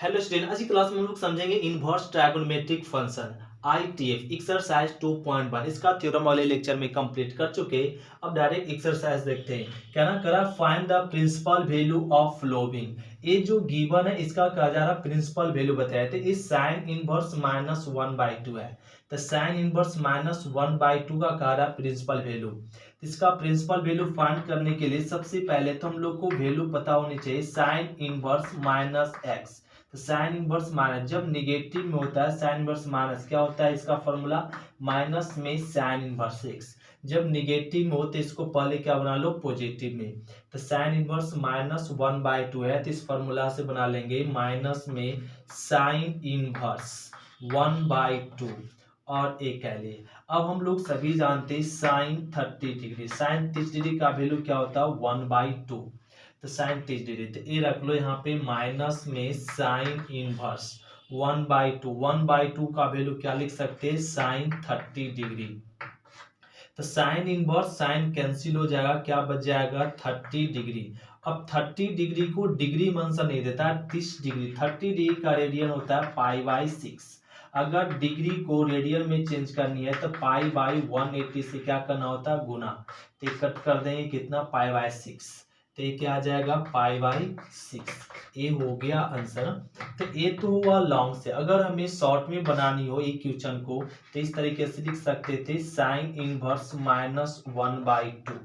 Hello student, आज की class में हम लोग समझेंगे inverse trigonometric function ITF exercise 2.1। इसका थ्योरम वाले लेक्चर में कंप्लीट कर चुके। अब डायरेक्ट एक्सरसाइज देखते हैं। क्या ना करा, find the principal value of following. ये जो गिवन है इसका कहा जा रहा प्रिंसिपल वैल्यू बताया थे। इस साइन इनवर्स -1/2 है, तो साइन इनवर्स -1/2 का कहा रहा प्रिंसिपल वैल्यू। इसका प्रिंसिपल वैल्यू फाइंड करने के लिए सबसे पहले तो हम लोग को वैल्यू पता होनी चाहिए साइन इनवर्स -x। तो साइन इनवर्स माइनस जब निगेटिव में होता है, साइन इनवर्स माइनस क्या होता है, इसका फॉर्मूला माइनस में साइन इनवर्स एक्स। जब निगेटिव में हो तो इसको पहले क्या बना लो, पॉजिटिव में। तो साइन इनवर्स -1/2 है, तो इस फॉर्मूला से बना लेंगे माइनस में साइन इनवर्स 1/2 और एक कह लिए। अब हम लोग सभी जानते हैं साइन 30 डिग्री, साइन 30 डिग्री का वैल्यू क्या होता है 1/2। तो साइन 30 डिग्री, तो ये रख लो यहाँ पे माइनस में साइन इनवर्स 1/2 का वैल्यू क्या लिख सकते हैं, साइन 30 डिग्री। तो साइन इनवर्स साइन कैंसिल हो जाएगा, क्या बच जाएगा 30 डिग्री। अब 30 डिग्री को डिग्री में आंसर नहीं देता है, 30 डिग्री 30 डिग्री का रेडियन होता है π/6। अगर डिग्री को रेडियन में चेंज करनी है तो π/180 से क्या करना होता है, गुना। तो ये कट कर देंगे कितना, π/6। तो ये क्या आ जाएगा π/6। ये हो गया आंसर। तो ये तो हुआ लॉन्ग से। अगर हमें शॉर्ट में बनानी हो एक क्वेश्चन को तो इस तरीके से लिख सकते थे साइन इनवर्स -1/2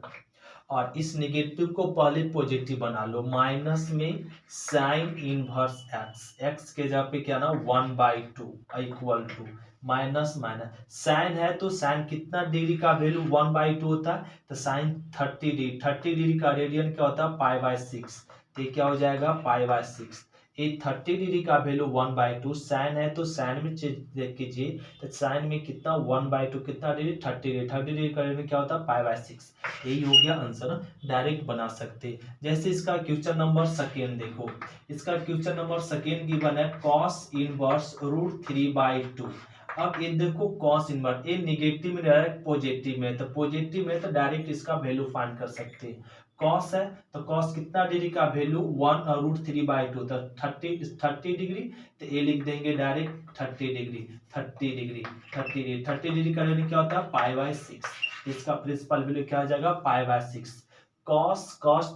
और इस नेगेटिव को पहले पॉजिटिव बना लो, माइनस में साइन इनवर्स एक्स। एक्स के जगह पे क्या ना 1/2 equal to minus minus sine है तो साइन कितना डिग्री का वैल्यू 1/2 होता है, तो साइन 30 डिग्री 30 डिग्री का रेडियन क्या होता है π/6। तो ये क्या हो जाएगा π/6। ये 30 डिग्री का वैल्यू 1/2, साइन है तो साइन में देख कीजिए, तो साइन में कितना 1/2 कितना डिग्री 30 डिग्री 30 डिग्री का रेडियन क्या होता है π/6। यही हो गया आंसर, डायरेक्ट बना सकते। जैसे इसका क्वेश्चन नंबर सेकेंड देखो, इसका क्वेश्चन नंबर सेकेंड गिवन है कॉस इनवर्स √3/2। अब ये देखो कॉस इनवर्स, ये निगेटिव में डायरेक्ट पॉजिटिव में, तो पॉजिटिव में तो डायरेक्ट इसका वैल्यू फाइंड कर सकते हैं। कॉस है तो कॉस कितना डिग्री का वैल्यू 1√3/2, तो 30 डिग्री। तो ये लिख देंगे direct 30 degree 30 degree 30 degree 30 degree का वैल्यू क्या होता है π/6। इसका प्रिंसिपल वैल्यू क्या आ जाएगा π/6। कॉस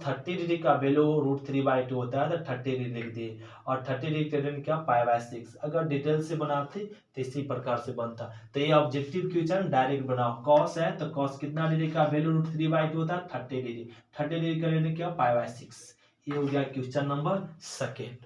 30 डिग्री का वैल्यू √3/2 होता है, तो 30 डिग्री लिख दिए और 30 डिग्री का वैल्यू क्या π/6। अगर डिटेल से बनाते तो इसी प्रकार से बनता। तो ये ऑब्जेक्टिव क्वेश्चन डायरेक्ट बनाओ। कॉस है तो कॉस कितना डिग्री का वैल्यू √3/2 होता है, 30 डिग्री 30 डिग्री का वैल्यू क्या π/6। ये हो गया क्वेश्चन नंबर सेकेंड।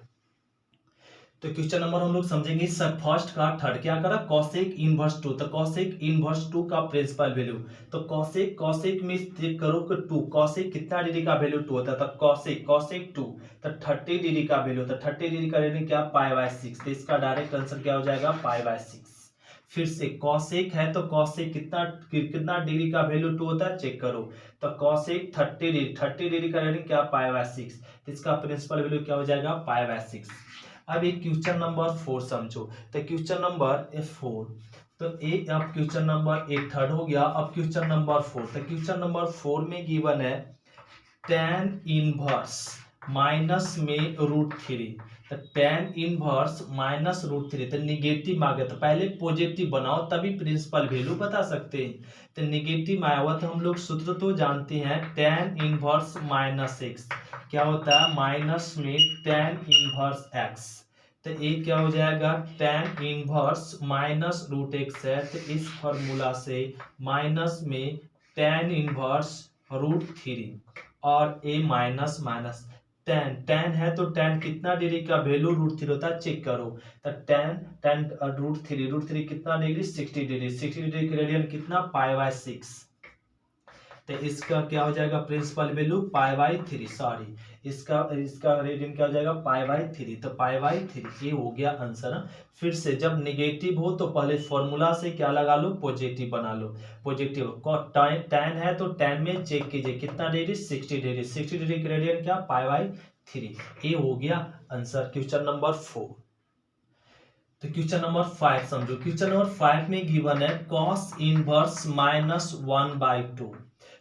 तो क्वेश्चन नंबर हम लोग समझेंगे फर्स्ट का थर्ड। क्या करा, कॉसेक इनवर्स 2, तो कॉसेक इनवर्स 2 का प्रिंसिपल वैल्यू। तो कॉसेक में चेक करो कि 2 कॉसेक कितना डिग्री का वैल्यू 2 होता है, तो कॉसेक 2 तो 30 डिग्री का वैल्यू, तो 30 डिग्री का वैल्यू क्या π/6। तो इसका डायरेक्ट आंसर क्या हो जाएगा π/6। फिर से कॉसेक है तो कॉसेक कितना डिग्री का वैल्यू 2 होता है, चेक करो। तो कॉसेक 30 डिग्री का वैल्यू क्या π/6। इसका प्रिंसिपल वैल्यू क्या हो जाएगा π/6। अब एक क्वेश्चन नंबर 4 समझो। तो क्वेश्चन नंबर 4, तो एक अब क्वेश्चन नंबर 8 थर्ड हो गया। अब क्वेश्चन नंबर 4, तो क्वेश्चन नंबर 4 में गिवन है tan इनवर्स माइनस में √3। तो tan इनवर्स माइनस √3, तो निगेटिव आ गया, तो पहले पॉजिटिव बनाओ तभी प्रिंसिपल वैल्यू बता सकते हैं। तो निगेटिव आया हुआ तो हम लोग सूत्र तो जानते हैं, tan इनवर्स -x क्या होता है, माइनस में tan इनवर्स x। तो ये क्या हो जाएगा, tan इनवर्स -√x है, तो इस फॉर्मूला से माइनस में tan इनवर्स √3 और a माइनस माइनस tan है तो tan कितना डिग्री का वैल्यू √3 होता है, चेक करो। तो tan √3 कितना डिग्री 60 डिग्री 60 डिग्री का रेडियन कितना π/6। तो इसका क्या हो जाएगा प्रिंसिपल वैल्यू π/3, सॉरी इसका रेडियन क्या हो जाएगा π/3। तो π/3 ये हो गया आंसर। फिर से जब नेगेटिव हो तो पहले फॉर्मूला से क्या लगा लो, पॉजिटिव बना लो। पॉजिटिव tan है तो tan में चेक कीजिए कितना डिग्री 60 डिग्री 60 डिग्री का रेडियन क्या π/3। ये हो गया आंसर क्वेश्चन नंबर 4। तो क्वेश्चन नंबर 5 समझो। क्वेश्चन नंबर 5 में गिवन है cos इनवर्स -1/2।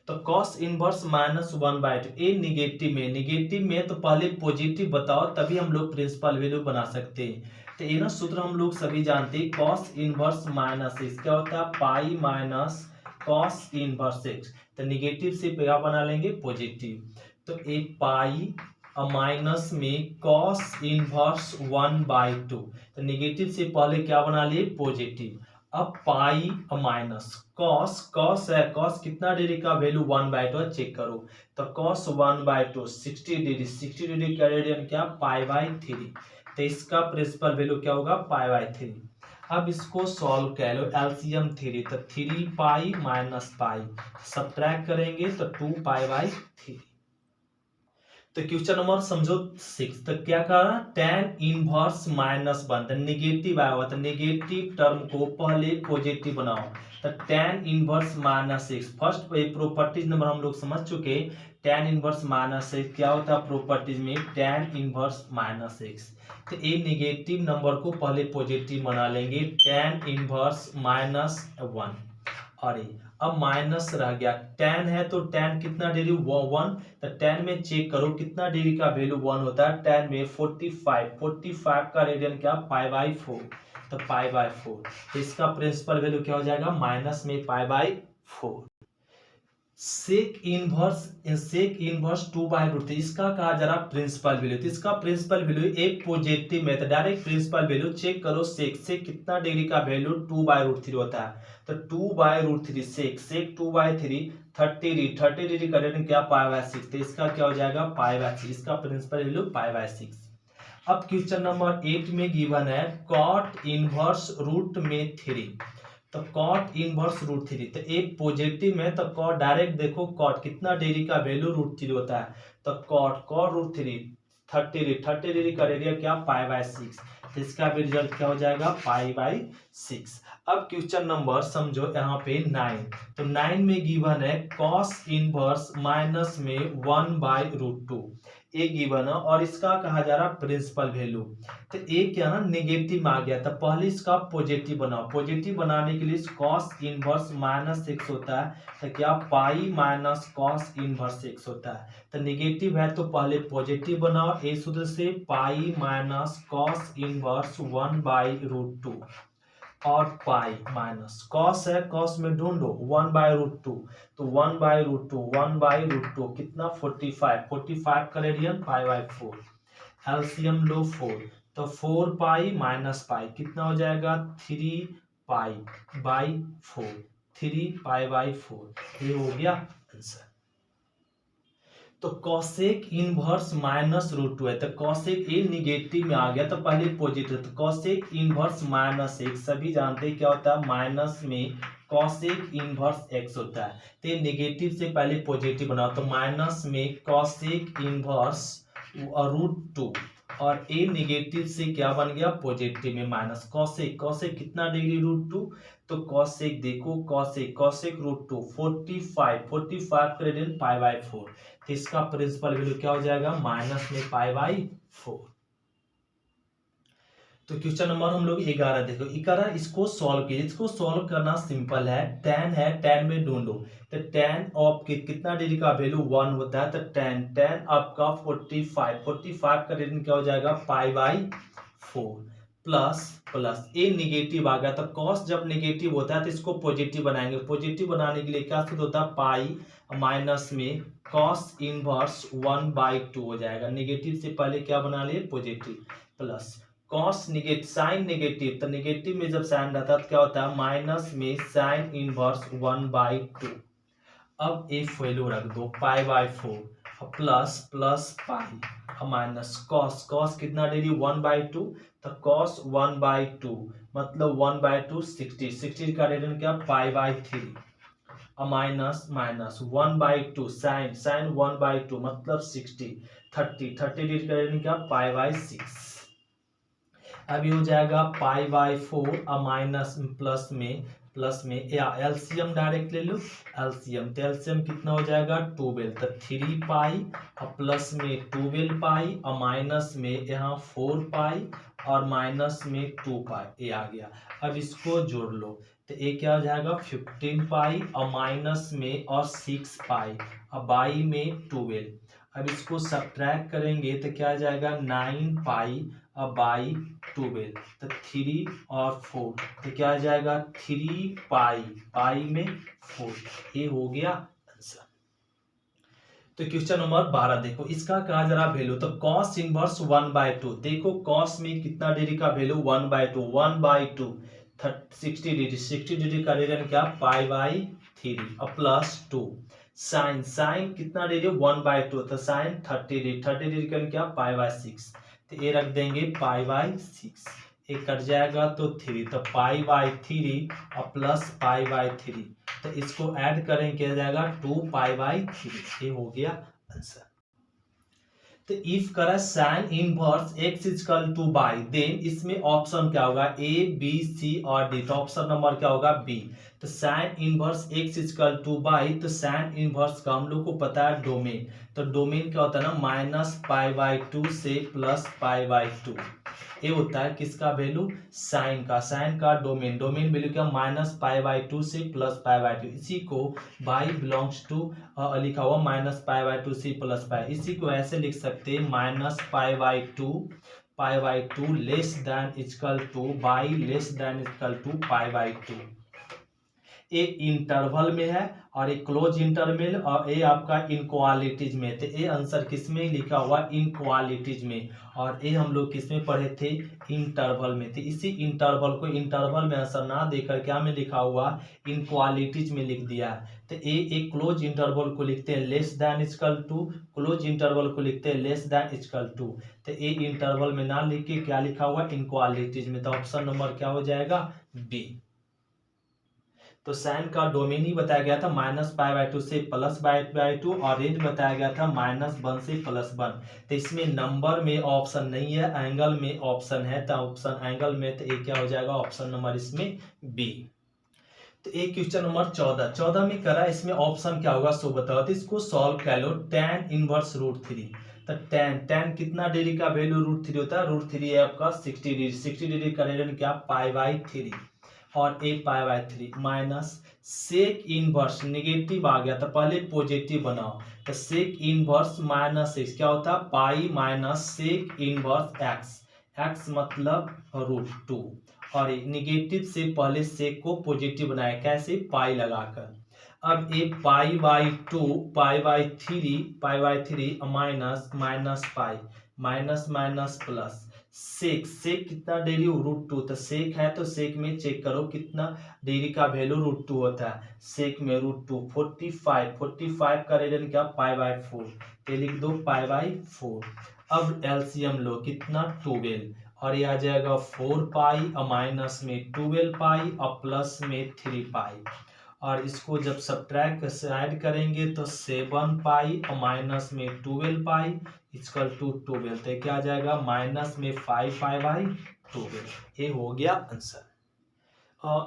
तो कॉस इनवर्स -1/2 ए निगेटिव में तो पहले पॉजिटिव बताओ तभी हम लोग प्रिंसिपल वैल्यू बना सकते हैं। तो ये ना सूत्र हम लोग सभी जानते हैं, कॉस इनवर्स -6 क्या होता है, pi minus cos inverse x। तो निगेटिव से क्या बना लेंगे, पॉजिटिव। तो एक पाई माइनस में कॉस इनवर्स 1/2। तो निगेटिव से पहले क्या बना लिए, पॉजिटिव। अब पाई माइनस कॉस, कॉस है, कॉस कितना डिग्री का वैल्यू 1/2 चेक करो। तो कॉस 1/2 60 डिग्री, 60 डिग्री का रेडियन क्या, पाई/3। तो इसका प्रिंसिपल वैल्यू क्या होगा, पाई/3। अब इसको सॉल्व कर लो, एलसीएम 3। तो 3 पाई माइनस पाई, सब्ट्रैक्ट करेंगे तो 2 पाई/3। तो क्वेश्चन नंबर समझो 6। तो क्या करना, tan इनवर्स -1, तो निगेटिव आया हुआ, तो निगेटिव टर्म को पहले पॉजिटिव बनाओ। तो tan inverse -6, first properties number हम लोग समझ चुके। tan इनवर्स -6 क्या होता है प्रॉपर्टीज में, tan इनवर्स -6। तो ये निगेटिव नंबर को पहले पॉजिटिव बना लेंगे, tan इनवर्स -1। और अब माइनस रह गया, tan है तो tan कितना डिग्री, 1। तो tan में चेक करो कितना डिग्री का वैल्यू 1 होता है, tan में 45 का रेडियन क्या, पाई/4। तो पाई/4। तो इसका प्रिंसिपल वैल्यू क्या हो जाएगा, माइनस में पाई/4। सेक इनवर्स 2/√3, इसका कहा जा रहा प्रिंसिपल वैल्यू। तो इसका प्रिंसिपल वैल्यू एक पॉजिटिव में, तो डायरेक्ट प्रिंसिपल वैल्यू चेक करो, सेक कितना डिग्री का वैल्यू 2/√3 होता है। तो 2/√3 सेक 2/3 30 डिग्री का रेडियन क्या, पाई/6। तो इसका क्या हो जाएगा, पाई/6। इसका प्रिंसिपल वैल्यू पाई/6। अब क्वेश्चन नंबर 8 में गिवन है कॉट इनवर्स रूट में 3। तो कॉट इनवर्स √3, तो एक पॉजिटिव में, तो कॉट डायरेक्ट देखो कॉट कितना डिग्री का वैल्यू √3 होता है। तो कॉट √3 30 डिग्री का रेडियन क्या, पाई/6। तो इसका भी रिजल्ट क्या हो जाएगा, पाई/6। अब क्वेश्चन नंबर समझो यहाँ पे 9। तो 9 में गिवन है कॉस इनवर्स माइनस में 1/√2 ए गिवन है, और इसका कहा जा रहा प्रिंसिपल वैल्यू। तो ए क्या ना नेगेटिव में आ गया, तो पहले इसका पॉजिटिव बनाओ। पॉजिटिव बनाने के लिए कॉस इनवर्स -6 होता है, तो क्या पाई माइनस कॉस इनवर्स 6 होता है। तो नेगेटिव है तो पहले पॉजिटिव बनाओ, ए सूत्र से पाई माइनस कॉस इनवर्स 1/√2 और पाई माइनस कॉस है, कॉस में ढूंढो 1/√2। तो 1/√2 कितना, 45 का रेडियन पाई/4। एलसीएम लो 4। तो 4 पाई माइनस पाई कितना हो जाएगा, 3 पाई/4। 3 पाई/4 ये हो गया आंसर। तो कॉसेक इनवर्स -√2 है, तो कॉसेक ए निगेटिव में आ गया तो पहले पॉजिटिव। तो कॉसेक इनवर्स -1 सभी जानते हैं क्या होता है, माइनस में कॉसेक इनवर्स x होता है। तो ये निगेटिव से पहले पॉजिटिव बनाओ, तो माइनस में कॉसेक इनवर्स √2, और ए निगेटिव से क्या बन गया, पॉजिटिव में माइनस कॉसेक। कॉसेक कितना डिग्री, √2। तो कॉसेक देखो, कॉसेक √2 45 का रेडियन पाई/4। तो इसका प्रिंसिपल वैल्यू क्या हो जाएगा, माइनस में पाई/4। तो क्वेश्चन नंबर हम लोग 11 देखो, 11 इसको सॉल्व कीजिए। इसको सॉल्व करना सिंपल है, tan है, tan में ढूंढो। तो tan ऑफ कितना डिग्री का वैल्यू 1 होता है, तो tan आपका 45 का रेडियन क्या हो जाएगा, पाई/4 प्लस ए निगेटिव आ गया। तो कॉस जब निगेटिव होता है तो इसको पॉजिटिव बनाएंगे। पॉजिटिव बनाने के लिए क्या सूत्र होता है, पाई माइनस में कॉस इनवर्स 1/2 हो जाएगा। निगेटिव से पहले क्या बना लिए, positive, plus cos negative sine negative, तो निगेटिव में जब साइन रहता है तो क्या होता है, माइनस में साइन इनवर्स 1/2। अब एक वैल्यू रख दो पाई/4 प्लस पाई माइनस कॉस कितना डिग्री, 1/2। तो कॉस 1/2 मतलब 1/2 60 का रेडियन क्या, पाई/3 माइनस 1/2 साइन 1/2 मतलब 60 डिग्री का रेडियन क्या, पाई/6। अब ये हो जाएगा पाई/4 माइनस प्लस में या एलसीएम डायरेक्ट ले लो। एलसीएम तो एलसीएम कितना हो जाएगा, 12। तो 3 पाई और प्लस में 12 पाई और माइनस में यहाँ 4 पाई और माइनस में 2 पाई, ये आ गया। अब इसको जोड़ लो, तो ए क्या हो जाएगा 15 पाई और माइनस में और 6 पाई और बाई में 12। अब इसको सब्ट्रैक्ट करेंगे तो क्या आ जाएगा 9 पाई और बाई 12। तो 3 और 4 तो क्या आ जाएगा 3 पाई पाई में 4। ये हो गया आंसर। तो क्वेश्चन नंबर 12 देखो, इसका कहा जरा वैल्यू। तो कॉस इनवर्स 1/2। देखो कॉस में कितना डिग्री का वैल्यू 1/2, 1/2 60 डिग्री, 60 डिग्री का रेडियन क्या पाई/3 और प्लस 2। साइन, साइन कितना डिग्री 1/2, तो साइन 30 डिग्री, 30 डिग्री का क्या पाई/6। तो ये रख देंगे पाई/6, ये कट जाएगा तो 3, तो पाई/3 और प्लस पाई/3। तो इसको ऐड करें क्या जाएगा 2 पाई/3। ये हो गया आंसर। तो इफ करा sine inverse x equal to by, then इसमें ऑप्शन क्या होगा ए बी सी और डी। तो ऑप्शन नंबर क्या होगा बी। तो sine inverse x equal to by, तो साइन इनवर्स का हम लोग को पता है डोमेन। तो डोमेन क्या होता है ना -पाई/2 से +पाई/2। ये होता है किसका वैल्यू साइन का, साइन का डोमेन, डोमेन वैल्यू क्या -पाई/2 से +पाई/2। इसी को बाई बिलोंग्स टू लिखा हुआ -पाई/2 से +पाई। इसी को ऐसे लिख सकते हैं -पाई/2 less than equal to by less than equal to पाई/2। एक इंटरवल में है और एक क्लोज इंटरवल और ये आपका इनक्वालिटीज में। तो ये आंसर किस में लिखा हुआ इनक्वालिटीज में, और ये हम लोग किस में पढ़े थे इंटरवल में। तो इसी इंटरवल को इंटरवल में आंसर ना देकर क्या में लिखा हुआ इनक्वालिटीज में लिख दिया है। तो ये एक क्लोज इंटरवल को लिखते हैं less than equal to, close interval को लिखते हैं लेस देन इक्वल टू। तो ये इंटरवल में ना लिख के क्या लिखा हुआ इनक्वालिटीज में। तो ऑप्शन नंबर क्या हो जाएगा बी। तो साइन का डोमेन ही बताया गया था -पाई/2 से +पाई/2 और रेंज बताया गया था -1 से +1। तो इसमें नंबर में ऑप्शन नहीं है, एंगल में ऑप्शन है। तो ऑप्शन एंगल में तो ये क्या हो जाएगा ऑप्शन नंबर इसमें बी। तो एक क्वेश्चन नंबर 14 में करा, इसमें ऑप्शन क्या होगा सो बताओ। तो इसको सॉल्व कर लो। tan inverse √3। तो tan कितना डिग्री का वैल्यू √3 होता है, √3 है आपका 60 डिग्री, 60 डिग्री का रेडियन क्या पाई/3 और ए पाई/3 माइनस सेक इनवर्स, नेगेटिव आ गया था पहले पॉजिटिव बनाओ। तो सेक इनवर्स -6 क्या होता है pi minus sec inverse x, x मतलब √2 और नेगेटिव से पहले सेक को पॉजिटिव बनाया कैसे पाई लगाकर। अब ये पाई/2 पाई/3 minus pi minus minus plus sec, sec कितना डिग्री √2। तो सेक है तो सेक में चेक करो कितना डिग्री का वैल्यू √2 होता है। सेक में √2 45 का रेडियन क्या पाई/4। ये लिख दो पाई/4। अब एलसीएम लो कितना 12 और ये आ जाएगा 4 पाई और माइनस में 12 पाई और प्लस में 3 पाई। और इसको जब सब्ट्रैक्ट ऐड करेंगे तो 7 पाई और माइनस में 12 पाई इक्वल टू 12। तो क्या आ जाएगा माइनस में 5 पाई/12। ये हो गया आंसर।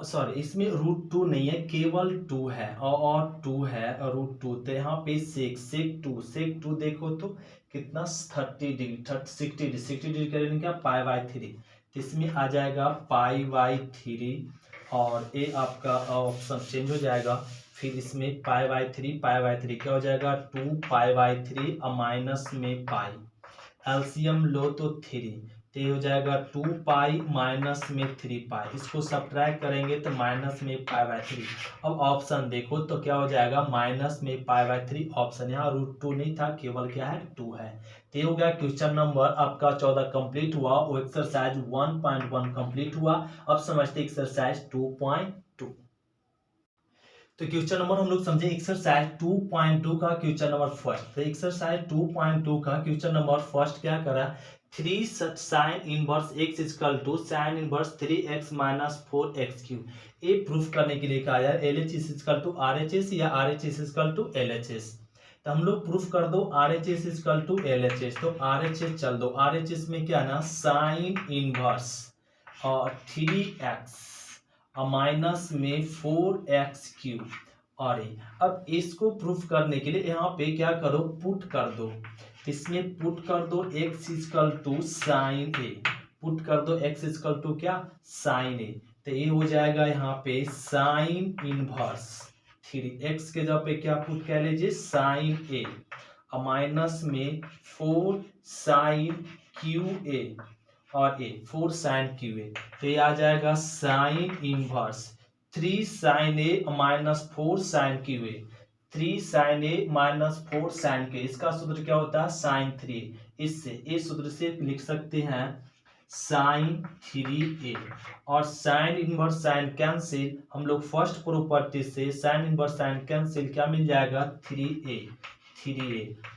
सॉरी इसमें √2 नहीं है, केवल 2 है और 2 है √2। तो यहाँ पे सेक 2 देखो तो कितना 30 डिग्री 60 डिग्री करेंगे क्या पाई/3। तो इसमें आ जाएगा पाई/3 और ये आपका ऑप्शन चेंज हो जाएगा। फिर इसमें पाई/3 क्या हो जाएगा 2 पाई/3 और माइनस में पाई। एलसीएम लो तो 3, तो ये हो जाएगा 2 पाई माइनस में 3 पाई। इसको सब्ट्रैक्ट करेंगे तो माइनस में पाई/3। अब ऑप्शन देखो तो क्या हो जाएगा माइनस में पाई/3। ऑप्शन यहाँ √2 नहीं था, केवल क्या है 2 है। तो ये हो गया क्वेश्चन नंबर आपका 14 कंप्लीट हुआ। वो एक्सरसाइज 1.1 कंप्लीट हुआ। अब समझते एक्सरसाइज 2.2। तो क्वेश्चन नंबर हम लोग समझे एक्सरसाइज 2.2 का क्वेश्चन नंबर फर्स्ट। तो एक्सरसाइज 2.2 का क्वेश्चन नंबर फर्स्ट क्या करा 3 sine inverse x equal to sine inverse 3x minus 4x3। ये प्रूफ करने के लिए कहा जाए LHS इक्वल टू RHS या RHS इक्वल टू LHS। तो हम लोग प्रूफ कर दो RHS इक्वल टू LHS। तो RHS चल दो, RHS में क्या ना साइन इनवर्स और 3x और माइनस में 4x3 और अब इसको प्रूफ करने के लिए यहाँ पे क्या करो पुट कर दो। इसमें पुट कर दो x equal to sine a, put कर दो x इक्वल टू क्या साइन ए। तो ये हो जाएगा यहाँ पे साइन इनवर्स 3x के जगह पे क्या पुट कर लीजिए साइन ए माइनस में 4 साइन क्यू ए और ए 4 साइन क्यू ए, तो ये आ जाएगा sine inverse 3 sine a minus 4 sine cube a, 3 sine a minus 4 sine के, इसका सूत्र क्या होता है साइन 3। इससे इस सूत्र से लिख सकते हैं साइन 3a और साइन इनवर्स साइन कैंसिल, हम लोग फर्स्ट प्रॉपर्टी से साइन इनवर्स साइन कैंसिल क्या मिल जाएगा 3a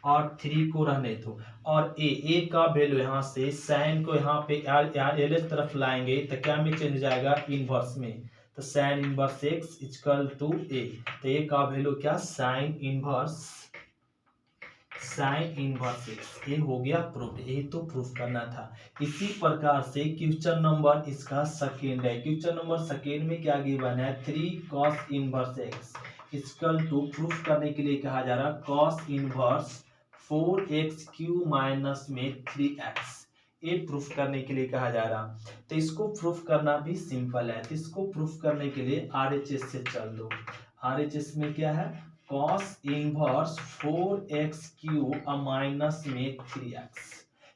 और 3 को रहने दो और a का वैल्यू यहाँ से साइन को यहाँ पे एल तरफ लाएंगे तो क्या में चेंज हो जाएगा इनवर्स में, तो sine inverse x equal to a, तो a का वैल्यू क्या साइन इनवर्स x, ये हो गया प्रूफ, ये तो प्रूफ करना था। इसी प्रकार से क्वेश्चन नंबर इसका सेकेंड है, क्वेश्चन नंबर सेकेंड में क्या गिवन है 3 cos inverse x equal to, proof करने के लिए कहा जा रहा cos inverse 4x Q minus में 3x, ये प्रूफ करने के लिए कहा जा रहा। तो इसको प्रूफ करना भी सिंपल है, तो इसको प्रूफ करने के लिए RHS से चल दो। RHS में क्या है cos inverse 4x Q minus में 3x,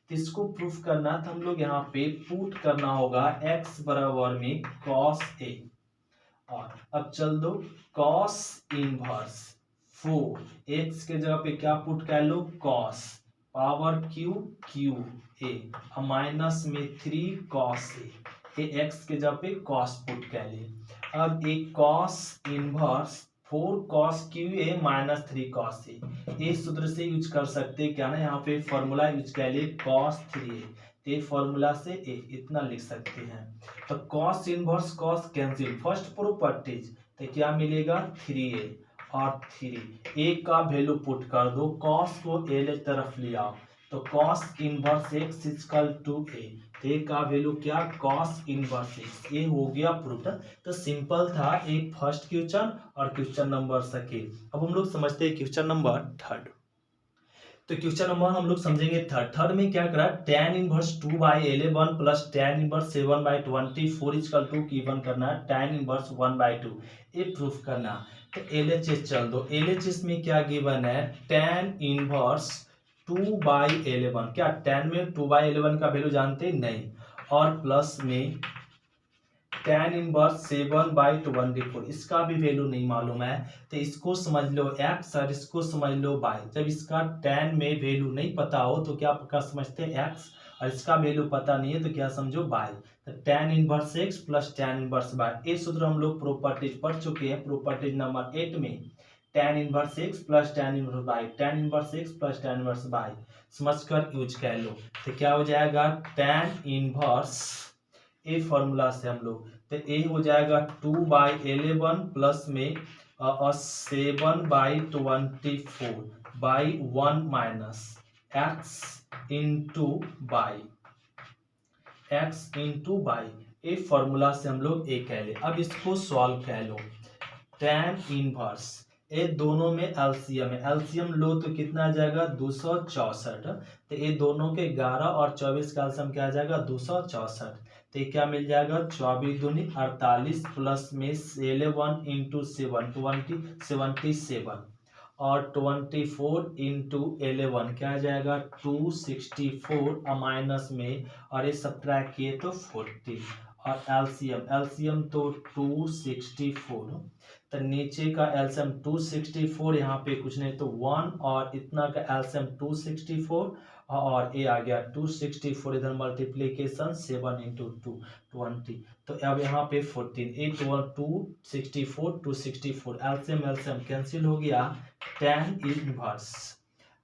तो इसको प्रूफ करना तो हम लोग यहाँ पे पुट करना होगा x बराबर में cos a, और अब चल दो cos इनवर्स 4x के जगह पे क्या पुट कर लो cos power Q a minus में 3 cos a, x के जगह पे cos पुट कर लिए। अब एक cos inverse 4 cos Q A minus 3 cos ए, इस सूत्र से यूज कर सकते हैं क्या ना, यहाँ पे फॉर्मूला यूज कर लिए cos 3a, ये फॉर्मूला से ए इतना लिख सकते हैं। तो cos inverse cos cancel, first properties तो क्या मिलेगा 3a और 3 a का वैल्यू पुट कर दो, cos को एल तरफ ले आओ तो cos inverse x equal to a, a का वैल्यू क्या cos इनवर्स x, ये हो गया प्रूफ। तो सिंपल था एक फर्स्ट क्वेश्चन और क्वेश्चन नंबर सेकेंड। अब हम लोग समझते हैं क्वेश्चन नंबर थर्ड। तो क्वेश्चन नंबर हम लोग समझेंगे थर्ड में क्या करा tan inverse 2/11 plus tan inverse 7/24 equal to given करना है tan इनवर्स 1/2, ये प्रूफ करना। तो LHS चल दो, LHS में क्या गिवन है tan इनवर्स 2/11, क्या tan में 2/11 का वैल्यू जानते नहीं, और प्लस में tan इनवर्स 7/24, इसका भी वैल्यू नहीं मालूम है, तो इसको समझ लो x और इसको समझ लो y। जब इसका tan में वैल्यू नहीं पता हो तो क्या पक्का समझते हैं x, और इसका वैल्यू पता नहीं है तो क्या समझो y। तो tan inverse x plus tan inverse y, ये सूत्र हम लोग प्रॉपर्टीज पढ़ चुके हैं, प्रॉपर्टीज नंबर 8 में tan inverse x plus tan inverse y, tan inverse x plus tan inverse y समझकर यूज कर लो। तो क्या हो जाएगा tan इनवर्स, ए फॉर्मूला से हम लोग, तो ए हो जाएगा 2/11 प्लस में 7/24/1 minus x into by, a formula से हम लोग ए कह ले। अब इसको सॉल्व कर लो, tan इनवर्स, ये दोनों में एलसीएम है, एलसीएम लो तो कितना आ जाएगा 264, तो ये दोनों के 11 और 24 का एलसीएम क्या आ जाएगा 264, तो ये क्या मिल जाएगा 24 दूनी 48 प्लस में 11 इंटू 7 77 और 24 इंटू 11 क्या आ जाएगा 264 माइनस में, और ये सब्ट्रैक्ट किए तो 40, और एलसीएम तो 264, तो नीचे का एलसीएम 264, यहाँ पे कुछ नहीं तो 1, और इतना का एलसीएम 264 और ये आ गया 264, इधर मल्टीप्लीकेशन 7 इंटू 2 20, तो अब यहाँ पे 14 8 264 264 एलसीएम कैंसिल हो गया, tan इनवर्स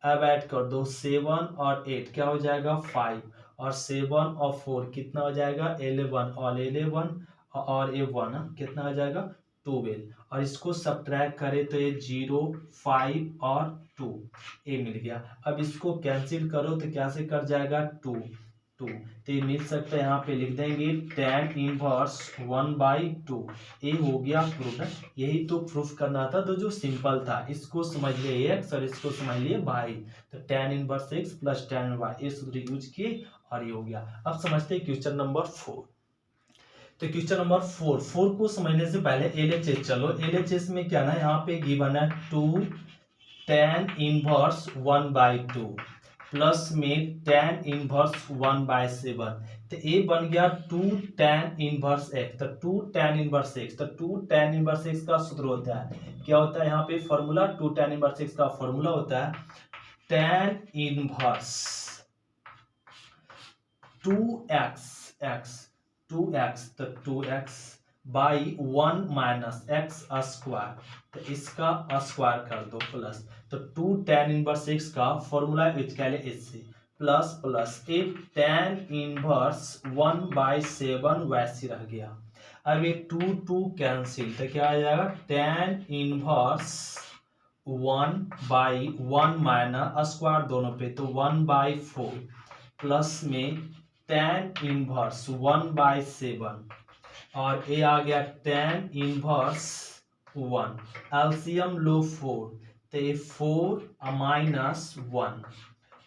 अब ऐड कर दो 7 और 8 क्या हो जाएगा 5, और 7 और 4 कितना हो जाएगा 11, और 11 और ये 1 कितना हो जाएगा 12, और इसको सब्ट्रैक्ट करें तो ये 0 5 और 2 ये मिल गया। अब इसको कैंसिल करो तो क्या से कर जाएगा 2 तो ये मिल सकता है, यहाँ पे लिख देंगे tan इनवर्स 1/2, ये हो गया प्रूफ। यही तो प्रूफ करना था, तो जो सिंपल था इसको समझ लिए x और इसको समझ लिए y, तो tan inverse x plus tan y ये सूत्र यूज किए और ये हो गया। अब समझते हैं क्वेश्चन नंबर 4। तो क्वेश्चन नंबर 4 को समझने से पहले एलएचएस चलो। एलएचएस में क्या ना, यहाँ पे गिवन है 2 tan इनवर्स 1/2 प्लस में tan इनवर्स 1/7। तो ये बन गया 2 tan इनवर्स x। तो 2 tan इनवर्स x, तो 2 tan इनवर्स x का सूत्र होता है, क्या होता है यहाँ पे फॉर्मूला, 2 tan इनवर्स x का फॉर्मूला होता है tan इनवर्स 2x, तो 2x by 1 minus x square, तो इसका स्क्वायर कर दो प्लस, तो 2 tan इनवर्स x का फॉर्मूला इससे प्लस प्लस ए tan इनवर्स 1/7 वैसे रह गया। अब ये 2 कैंसिल, तो क्या आ जाएगा tan इनवर्स 1/1 माइनस स्क्वायर दोनों पे, तो 1/4 प्लस में tan इनवर्स 1/7 और ये आ गया tan इनवर्स 1, एलसीएम लो 4, तो ये 4 minus 1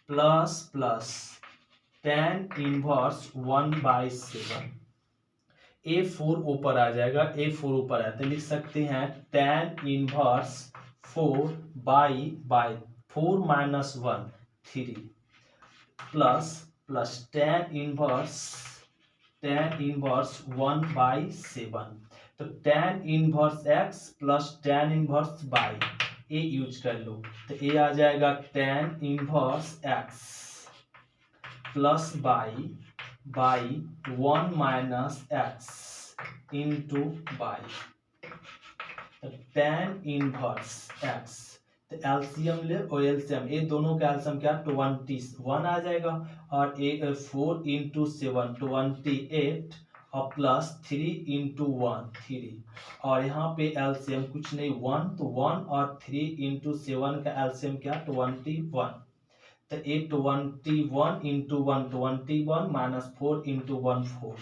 plus plus tan inverse 1/7। A4 ऊपर आ जाएगा, A4 ऊपर है तो लिख सकते हैं tan inverse 4 4 minus 1 3 plus plus tan inverse 1/7, तो tan inverse x plus tan inverse by A use कर लो, तो ए आ जाएगा tan inverse x plus by 1 minus x into by, तो tan इनवर्स x, तो एलसीएम ले और एलसीएम, ये दोनों का एलसीएम क्या 21 आ जाएगा, और 4 इंटू 7 28 और प्लस 3 इंटू 1 3, और यहाँ पे एलसीएम कुछ नहीं 1, तो 1 और 3 इंटू 7 का एलसीएम क्या 21, तो 21 into 1 21 minus 4 into 1 4,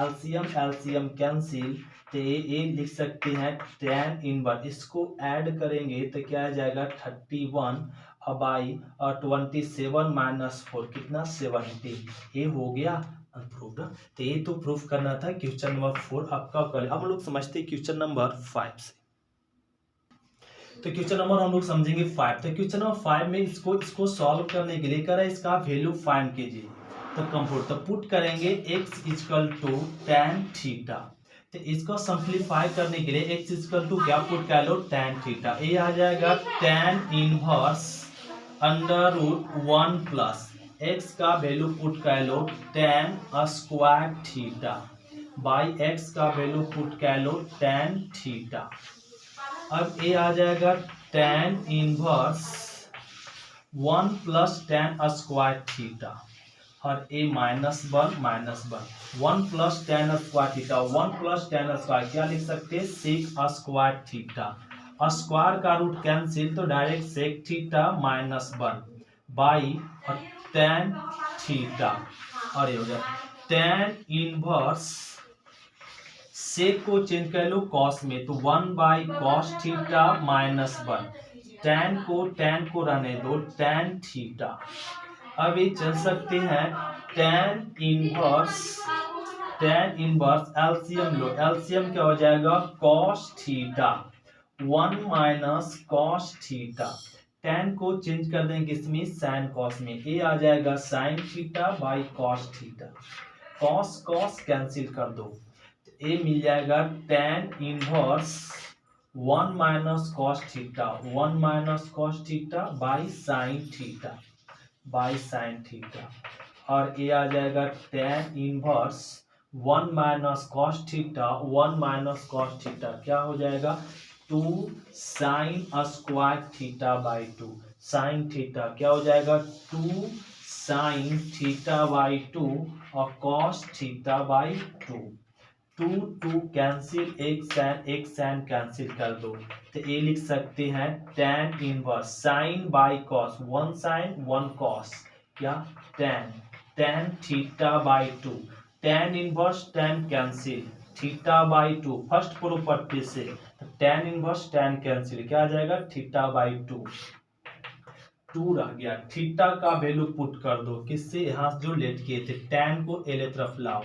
LCM cancel, तो ये लिख सकते हैं tan इनवर्स, इसको ऐड करेंगे तो क्या आ जाएगा 31 बाई और 27 माइनस 4 कितना 70, ये हो गया अनप्रूव्ड। तो ये तो प्रूफ करना था क्वेश्चन नंबर 4 आपका कर। अब हम लोग समझते हैं क्वेश्चन नंबर 5 से। तो क्वेश्चन नंबर हम लोग समझेंगे 5। तो क्वेश्चन नंबर 5 में इसको सॉल्व करने के लिए करा इसका वैल्यू फाइंड कीजिए, तो कंप्यूट तो पुट करेंगे x equal to tan theta, तो इसको सिंपलीफाई करने के लिए x इक्वल टू क्या पुट कर लो tan थीटा, ये आ जाएगा tan इनवर्स √1 प्लस x का वैल्यू पुट कर लो tan square theta by x का वैल्यू पुट कर लो tan थीटा। अब ये आ जाएगा tan inverse 1 plus tan square theta और a -1 1 plus tan square theta 1 plus tan square क्या लिख सकते हैं सेक स्क्वायर थीटा, स्क्वायर का रूट कैंसिल तो डायरेक्ट सेक थीटा -1 बाई और tan थीटा, और ये हो गया tan इनवर्स सेक को चेंज कर लो कॉस में, तो 1/cos थीटा -1, tan को रहने दो tan थीटा। अब ये चल सकते हैं tan इनवर्स एलसीएम लो, एलसीएम क्या हो जाएगा cos theta 1 minus cos theta, tan को चेंज कर देंगे इसमें sin cos में, ये आ जाएगा sin theta by cos theta, cos cancel कर दो, ए मिल जाएगा tan inverse 1 minus cos theta by sin theta, और ये आ जाएगा tan inverse 1 minus cos theta क्या हो जाएगा 2 sin square theta by 2, sin theta क्या हो जाएगा 2 sin थीटा बाई 2 और cos थीटा बाई 2, 2 कैंसिल, एक साइन कैंसिल कर दो, तो ये लिख सकते हैं tan inverse sine by cos 1 sine 1 cos क्या tan theta by 2, tan inverse tan cancel theta by 2 first property से, तो tan इनवर्स tan कैंसिल क्या आ जाएगा थीटा बाई 2 रह गया, थीटा का वैल्यू पुट कर दो किससे यहाँ जो लेट किए थे tan को एले तरफ लाओ,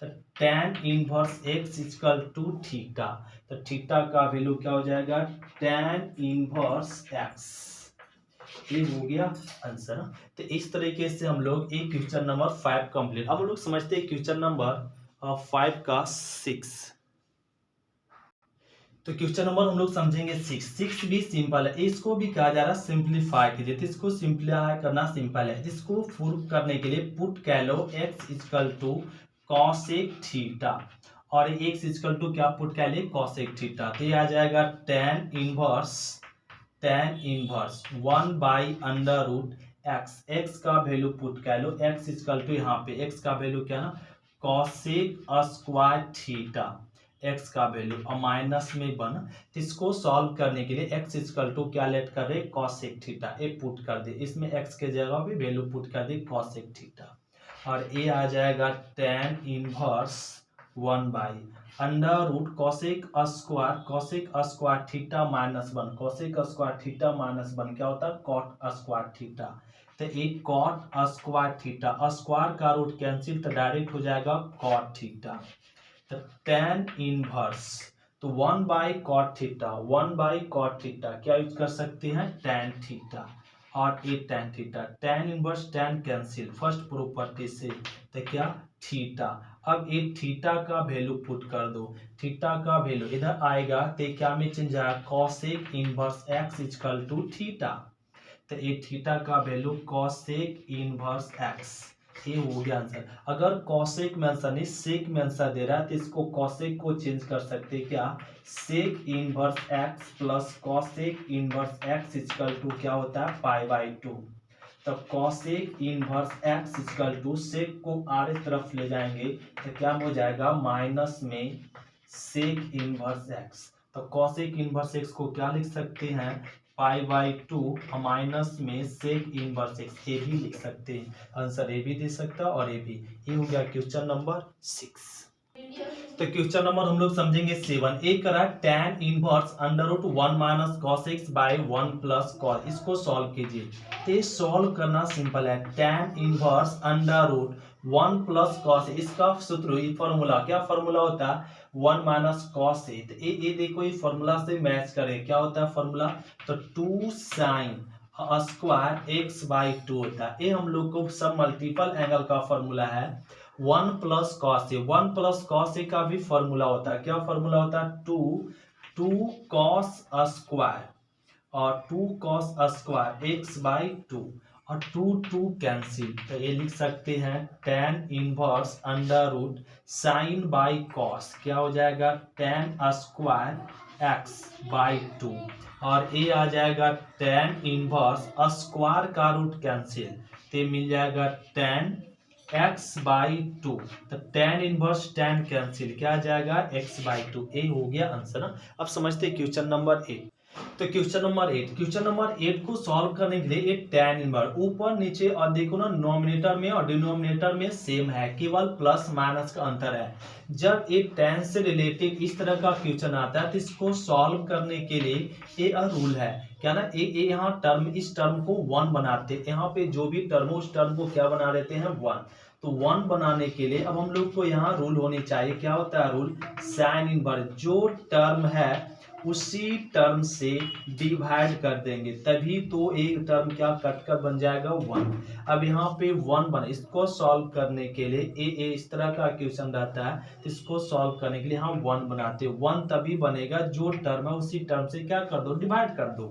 तो tan inverse x equal to theta, तो थीटा का वैल्यू क्या हो जाएगा tan इनवर्स x, ये हो गया आंसर। तो इस तरीके से हम लोग एक क्वेश्चन नंबर 5 कंप्लीट। अब हम लोग समझते हैं क्वेश्चन नंबर 5 का 6। तो क्वेश्चन नंबर हम लोग समझेंगे 6 भी सिंपल है, इसको भी कहा जा रहा है सिंप्लीफाई कीजिए, तो इसको सिंप्लीफाई करना सिंपल है। इसको प्रूव करने के लिए पुट कह लो x equal to cosec theta, और x इक्वल टू क्या पुट कह ले कॉसेक थीटा, तो ये आ जाएगा tan इनवर्स 1/√x, x का वैल्यू पुट कह लो, x इक्वल टू यहाँ पे x का वैल्यू क्या ना कॉसेक स्क्वायर थीटा, x का वैल्यू और माइनस में 1, तो इसको सॉल्व करने के लिए x इक्वल टू क्या लेट कर रहे कॉसेक थीटा, ए पुट कर दे, इसमें x के जगह पे वैल्यू पुट कर दे कॉसेक थीटा, और ये आ जाएगा tan inverse 1/√cosec square theta minus 1, cosec square theta minus 1 क्या होता है cot स्क्वायर थीटा, तो एक cot स्क्वायर थीटा, स्क्वायर का रूट कैंसिल तो डायरेक्ट हो जाएगा cot थीटा, तो tan इनवर्स तो 1/cot थीटा क्या यूज कर सकते हैं tan थीटा, और ये tan theta, tan inverse tan cancel first property से, तो क्या थीटा, अब ये थीटा का वैल्यू पुट कर दो, थीटा का वैल्यू इधर आएगा तो क्या में चेंज आएगा cosec inverse x equal to theta, तो ये थीटा का वैल्यू कॉसेक इनवर्स x, ये हो गया आंसर। अगर कॉसेक में आंसर नहीं सेक में आंसर दे रहा है तो इसको कॉसेक को चेंज कर सकते हैं, क्या sec inverse x plus cosec inverse x equal to क्या होता है π/2, तो cosec inverse x equal to sec को आर इस तरफ ले जाएंगे तो क्या हो जाएगा माइनस में सेक इनवर्स x, तो कॉसेक इनवर्स x को क्या लिख सकते हैं π/2 माइनस में सेक इनवर्स x, ये भी लिख सकते हैं, आंसर ए भी दे सकता है और ए भी। ये हो गया क्वेश्चन नंबर 6। तो क्वेश्चन नंबर हम लोग समझेंगे 7, एक करा tan inverse √1 minus cos x by 1 plus cos, इसको सॉल्व कीजिए, तो ये सॉल्व करना सिंपल है, tan इनवर्स √1 प्लस cos, इसका सूत्र ये फॉर्मूला क्या फॉर्मूला होता है 1 माइनस cos a, तो ये देखो ये फॉर्मूला से मैच करें, क्या होता है फॉर्मूला, तो 2 sin स्क्वायर x/2 होता है, ये हम लोग को सब मल्टीपल एंगल का फॉर्मूला है 1 plus cos A, 1 plus cos A का भी फॉर्मूला होता है, क्या फॉर्मूला होता है 2 कॉस स्क्वायर, और 2 कॉस स्क्वायर x/2, और 2 कैंसिल, तो ये लिख सकते हैं tan inverse √sin by cos, क्या हो जाएगा tan स्क्वायर x/2, और ये आ जाएगा tan इनवर्स स्क्वायर का रूट कैंसिल, तो मिल जाएगा tan x/2, तो tan इनवर्स tan कैंसिल क्या आ जाएगा x/2, ए हो गया आंसर ना। अब समझते हैं क्वेश्चन नंबर 8। तो क्वेश्चन नंबर 8 को सॉल्व करने के लिए एक tan इनवर्स ऊपर नीचे, और देखो ना नॉमिनेटर में और डिनोमिनेटर में सेम है, केवल प्लस माइनस का अंतर है। जब एक tan से रिलेटेड इस तरह का क्वेश्चन आता है तो इसको सॉल्व करने के लिए ये रूल है क्या ना, ए यहाँ टर्म इस टर्म को 1 बनाते हैं, यहाँ पे जो भी टर्म हो उस टर्म को क्या बना देते हैं 1, तो 1 बनाने के लिए अब हम लोग को यहाँ रूल होनी चाहिए, क्या होता है रूल साइन इनवर्स, जो टर्म है उसी टर्म से डिवाइड कर देंगे, तभी तो एक टर्म क्या कट कर बन जाएगा 1। अब यहाँ पे 1 बना, इसको सॉल्व करने के लिए ए इस तरह का क्वेश्चन रहता है, इसको सॉल्व करने के लिए हम 1 बनाते हैं, 1 तभी बनेगा जो टर्म है उसी टर्म से क्या कर दो डिवाइड कर दो,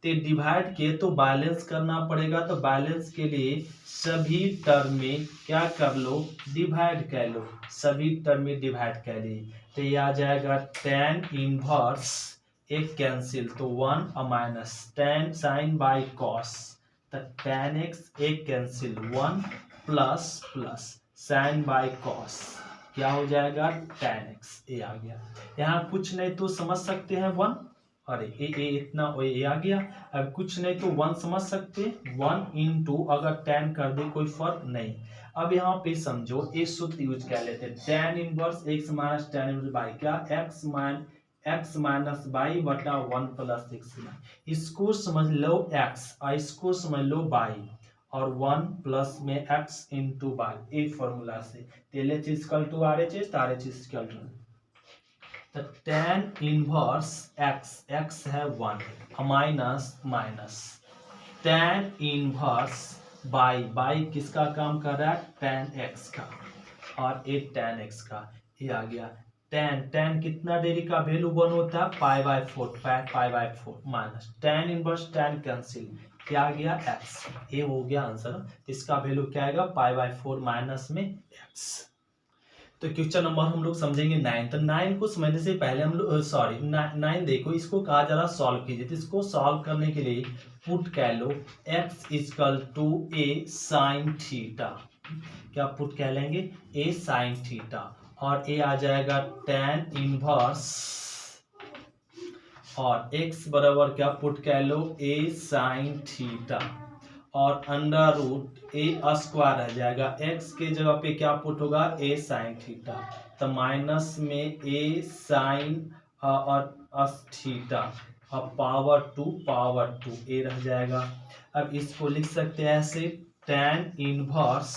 तो डिवाइड किए तो बैलेंस करना पड़ेगा, तो बैलेंस के लिए सभी टर्म में क्या कर लो डिवाइड कर लो, सभी टर्म में डिवाइड कर लिए, तो ये आ जाएगा tan इनवर्स एक कैंसिल तो 1 और minus tan sine by cos, तो tan x एक cancel 1 plus plus sine by cos, क्या हो जाएगा tan x, ये आ गया। यहाँ कुछ नहीं तो समझ सकते हैं 1, अरे ए इतना ये आ गया, अब कुछ नहीं तो 1 समझ सकते, 1 इंटू अगर tan कर दे कोई फर्क नहीं। अब यहाँ पे समझो एक सूत्र यूज कर लेते हैं, tan inverse x minus tan inverse by क्या x माइनस बाई बटा 1 प्लस x, इसको समझ लो x और इसको समझ लो बाई, और 1 प्लस में x into y, a formula से L H equal to R H H, R H equal to तो tan इनवर्स एक्स है 1 minus minus tan inverse by किसका काम कर रहा है, tan x का, और ये tan x का, ये आ गया tan कितना डिग्री का वैल्यू 1 होता है, पाई by 4 minus tan inverse tan cancel, क्या आ गया x, ये हो गया आंसर। इसका वैल्यू क्या आएगा, पाई बाय 4 माइनस में x। तो क्वेश्चन नंबर हम लोग समझेंगे 9। तो 9 को समझने से पहले हम लोग 9 देखो, इसको कहा जा रहा सॉल्व कीजिए। तो इसको सॉल्व करने के लिए पुट कह लो x equal to a sine theta, क्या पुट कह लेंगे, a साइन थीटा, और a आ जाएगा tan इनवर्स, और x बराबर क्या पुट कह लो, a साइन थीटा, और अंडर रूट ए स्क्वायर रह जाएगा, x के जगह पे क्या पुट होगा, a साइन थीटा, तो माइनस में a साइन और थीटा और पावर टू ए रह जाएगा। अब इसको लिख सकते हैं ऐसे, tan inverse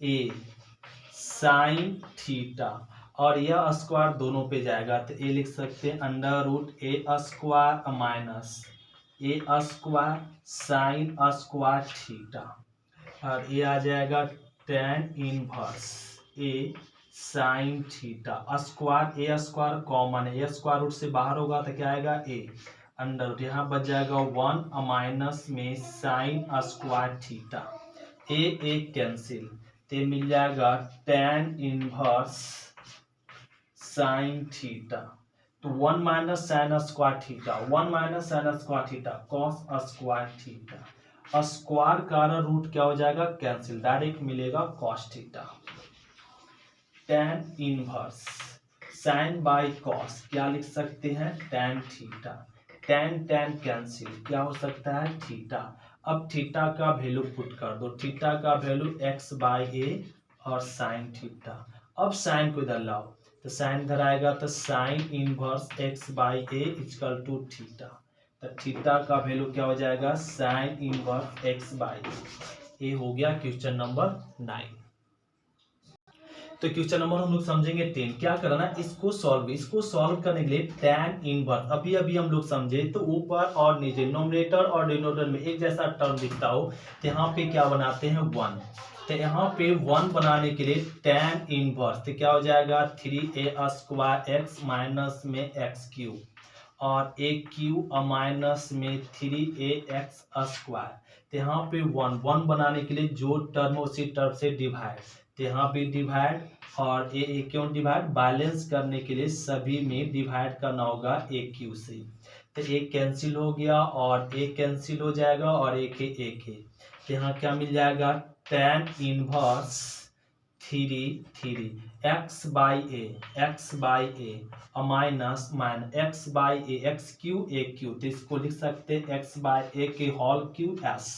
a sine theta, और यह स्क्वायर दोनों पे जाएगा, तो ए लिख सकते हैं under root a square minus A square sine square theta, और ये आ जाएगा tan इनवर्स ए साइन थीटा, स्क्वायर ए स्क्वायर कॉमन है, ए स्क्वायर रूट से बाहर होगा तो क्या आएगा, ए अंडर रूट, यहाँ बच जाएगा 1 माइनस में साइन स्क्वायर थीटा, ए कैंसिल, तो मिल जाएगा tan इनवर्स साइन थीटा, तो 1 minus sine square theta, 1 minus sine square theta cos square theta, square का रूट क्या हो जाएगा, कैंसिल, डायरेक्ट मिलेगा cos theta, tan inverse sign by cos क्या लिख सकते हैं, tan थीटा, tan कैंसिल, क्या हो सकता है, थीटा। अब थीटा का वैल्यू पुट कर दो, थीटा का वैल्यू x बाय ए और साइन थीटा, अब साइन को इधर लाओ, तो साइन इधर आएगा, तो sine inverse x by a equal to theta, तो थीटा का वैल्यू क्या हो जाएगा, sine inverse x by a हो गया क्वेश्चन नंबर 9। तो क्वेश्चन नंबर हम लोग समझेंगे 10। क्या करना है, इसको सॉल्व करने के लिए tan इनवर्स अभी हम लोग समझे, तो ऊपर और नीचे नोमिनेटर और डिनोमिनेटर में एक जैसा टर्म दिखता हो, तो यहाँ पे क्या बनाते हैं 1, तो यहाँ पे 1 बनाने के लिए tan इनवर्स, तो क्या हो जाएगा 3a स्क्वायर एक्स माइनस में एक्स क्यूब, और ए क्यू माइनस में 3ax स्क्वायर, तो यहाँ पे 1 बनाने के लिए जो टर्म उसी टर्म से डिवाइड, तो यहाँ पे डिवाइड, और ए क्यों डिवाइड, बैलेंस करने के लिए सभी में डिवाइड करना होगा ए क्यू से, तो एक कैंसिल हो गया और एक कैंसिल हो जाएगा और एक तो यहाँ क्या मिल जाएगा, tan inverse 3 x by A minus x by A x Q A Q, तो इसको लिख सकते हैं एक्स बाई ए के होल क्यू एस,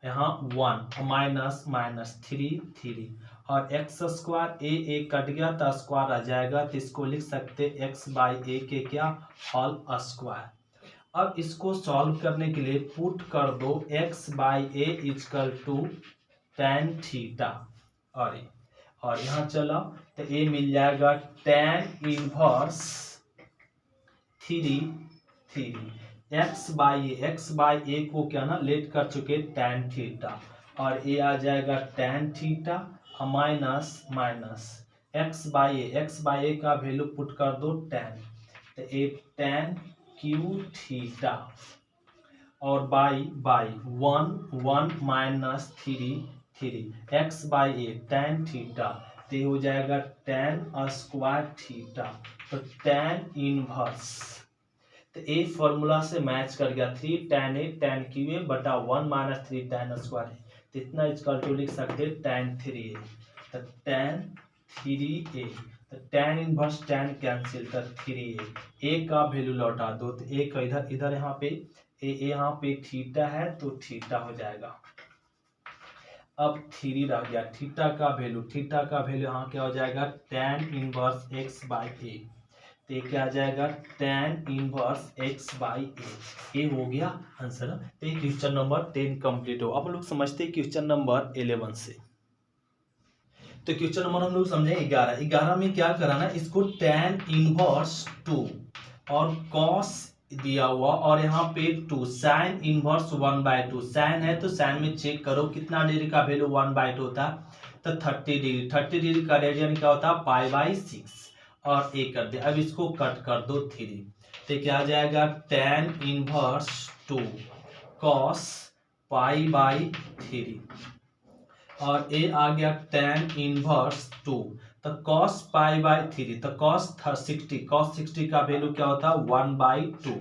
यहाँ 1 माइनस 3 और एक्स स्क्वायर ए कट गया तो स्क्वायर आ जाएगा, तो इसको लिख सकते हैं एक्स बाई ए के क्या, होल स्क्वायर। अब इसको सॉल्व करने के लिए पुट कर दो x by a equal to tan theta, और यहाँ चला तो ए मिल जाएगा tan inverse 3 x by a को क्या ना लेट कर चुके tan थीटा, और ए आ जाएगा tan theta minus x by a का वैल्यू पुट कर दो tan, तो ए tan क्यू थीटा, और by 1 minus 3 x by a tan theta, तो हो जाएगा tan स्क्वायर थीटा, तो tan इनवर्स, तो ए फॉर्मूला से मैच कर गया, 3 tan a tan cube a बटा 1 माइनस 3 tan स्क्वायर है, तो इतना इजकल टू लिख सकते हैं tan 3a, तो tan 3a, तो tan इनवर्स tan कैंसिल, तो 3a, ए का वैल्यू लौटा दो, तो ए का इधर यहाँ पे यहाँ पे थीटा है तो थीटा हो जाएगा, अब 3 रह गया, थीटा का वैल्यू यहाँ क्या हो जाएगा tan इनवर्स x बाई ए, तो ये क्या आ जाएगा tan inverse x by a हो गया आंसर। तो ये क्वेश्चन नंबर 10 कंप्लीट हो। अब हम लोग समझते हैं क्वेश्चन नंबर 11 से। तो क्वेश्चन नंबर हम लोग समझे 11 में क्या कराना, इसको tan इनवर्स 2 और cos दिया हुआ और यहाँ पे 2 sin इनवर्स 1/2। sin है तो sin में चेक करो कितना डिग्री का वैल्यू 1/2 होता है, तो 30 डिग्री। 30 डिग्री का रेडियन क्या होता है π/6 और ए कर दे। अब इसको कट कर दो 3, तो क्या आ जाएगा tan इनवर्स 2 cos π/3 और ए आ गया tan इनवर्स 2, तो cos π/3, तो cos 60 का वैल्यू क्या होता है 1/2,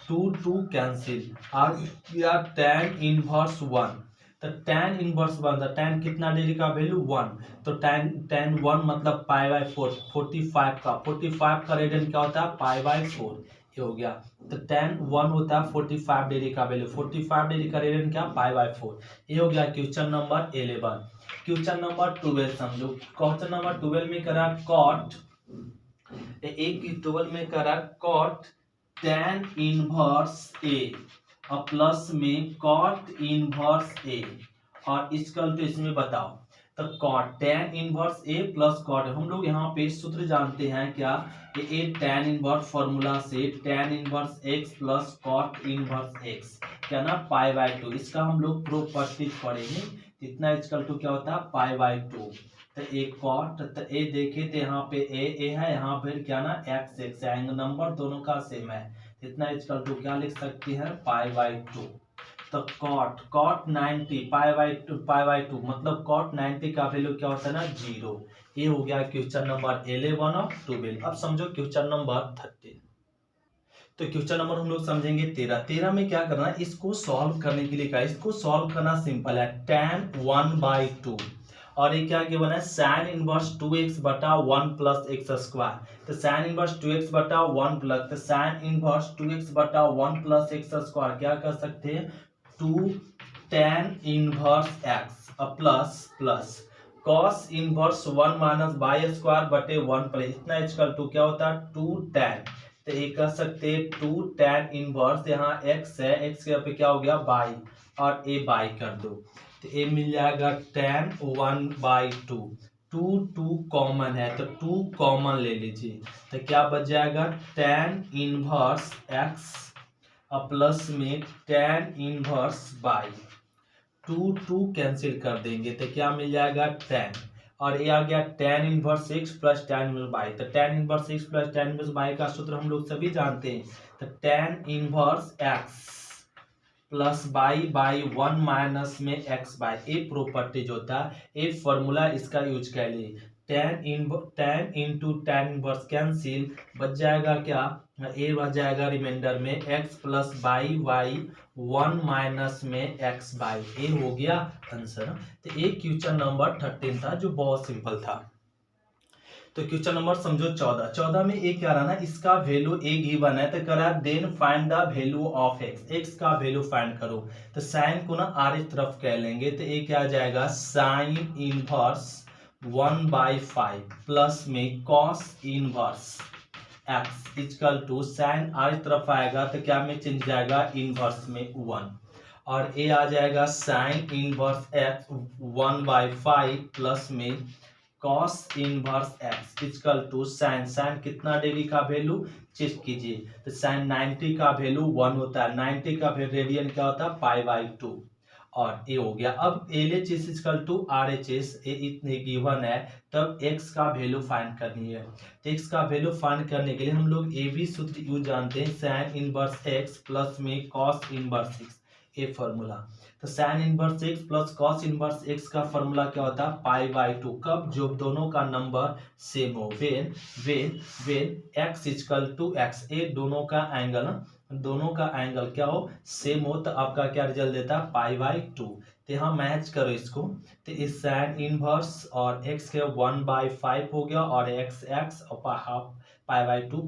2 कैंसिल आ गया tan इनवर्स 1, तो tan इनवर्स 1 था, tan कितना डिग्री का वैल्यू 1, तो tan 1 मतलब π/4, 45 का रेडियन क्या होता है π/4, ये हो गया। तो tan 1 होता है 45 डिग्री का वैल्यू, 45 डिग्री का रेडियन क्या π/4, ये हो गया क्वेश्चन नंबर 11। क्वेश्चन नंबर 12 समझो। क्वेश्चन नंबर 12 में करा कॉट, एक 12 में करा कॉट tan इनवर्स ए और प्लस में cot इनवर्स ए और इसकल तो इसमें बताओ। तो cot tan इनवर्स ए प्लस cot, हम लोग यहाँ पे सूत्र जानते हैं क्या, ये tan इनवर्स फॉर्मूला से tan inverse x plus cot inverse x क्या ना π/2, इसका हम लोग प्रॉपर्टी पढ़ेंगे। इतना इसकल टू क्या होता है π/2। तो एक cot, तो ए देखे तो यहाँ पे ए है, यहाँ पे क्या ना x है, नंबर दोनों का सेम है, इतना इसकल टू क्या लिख सकते हैं π/2। तो cot 90 π/2 मतलब cot 90 का वैल्यू क्या होता है ना 0। ये हो गया क्वेश्चन नंबर 11 और 12। अब समझो क्वेश्चन नंबर 13। तो क्वेश्चन नंबर हम लोग समझेंगे 13 में क्या करना है, इसको सॉल्व करने के लिए क्या, इसको सॉल्व करना सिंपल है, tan 1/2 और ये क्या बना है sin इनवर्स 2x बटा 1 प्लस एक्स स्क्वायर। तो sin इनवर्स 2x बटा 1 प्लस, तो sin इनवर्स 2x बटा 1 प्लस एक्स स्क्वायर क्या कर सकते हैं 2 tan inverse x plus plus cos inverse 1 minus by square बटे 1 प्लस, इतना इक्वल टू क्या होता है 2 tan। तो ये कर सकते हैं 2 tan इनवर्स, यहाँ x है, x के पे क्या हो गया बाई और a बाई कर दो, तो ये मिल जाएगा tan 1/2। 2 कॉमन है तो 2 कॉमन ले लीजिए, तो क्या बच जाएगा tan इनवर्स x प्लस में tan इनवर्स बाई 2 कैंसिल कर देंगे, तो क्या मिल जाएगा tan और ये आ गया tan inverse x plus tan inverse by. तो tan inverse x plus tan inverse by का सूत्र हम लोग सभी जानते हैं, तो tan inverse x plus by 1 minus में x बाई, ए प्रॉपर्टी जो होता है ए फॉर्मूला इसका यूज कर लिए, tan into tan inverse cancel, बच जाएगा क्या ए बच जाएगा रिमाइंडर में x प्लस बाई 1 माइनस में x बाई, ए हो गया आंसर। तो ये क्वेश्चन नंबर 13 था जो बहुत सिंपल था। तो क्वेश्चन नंबर समझो 14 में एक क्या रहना, इसका वैल्यू ए गिवन है, तो करा then find the value of x का वैल्यू फाइंड करो। तो साइन को ना आर इस तरफ कह लेंगे, तो ये क्या आ जाएगा साइन इनवर्स 1/5 प्लस में cos inverse x equal to sine आर इस तरफ आएगा तो क्या में चेंज जाएगा इनवर्स में 1 और ए आ जाएगा साइन इनवर्स x 1/5 प्लस में cos inverse x equal to sine, sine कितना डिग्री का वैल्यू चेक कीजिए, तो साइन 90 का वैल्यू 1 होता है, 90 का रेडियन क्या होता है π/2 और ए हो गया। अब LHS इक्वल टू RHS ए इतने गिवन है, तब x का वैल्यू फाइंड करनी है। तो x का वैल्यू फाइंड करने के लिए हम लोग ए बी सूत्र यूज जानते हैं, साइन इनवर्स x प्लस में cos इनवर्स x, ए फॉर्मूला। तो sine inverse x plus cos inverse x का फॉर्मूला क्या होता है π/2, कब जब दोनों का नंबर सेम हो, when x equal to x, ए दोनों का एंगल क्या हो सेम हो, तो आपका क्या रिजल्ट देता है π/2। तो यहाँ मैच करो इसको, तो इस साइन इनवर्स और x के 1/5 हो गया और x और हाफ π/2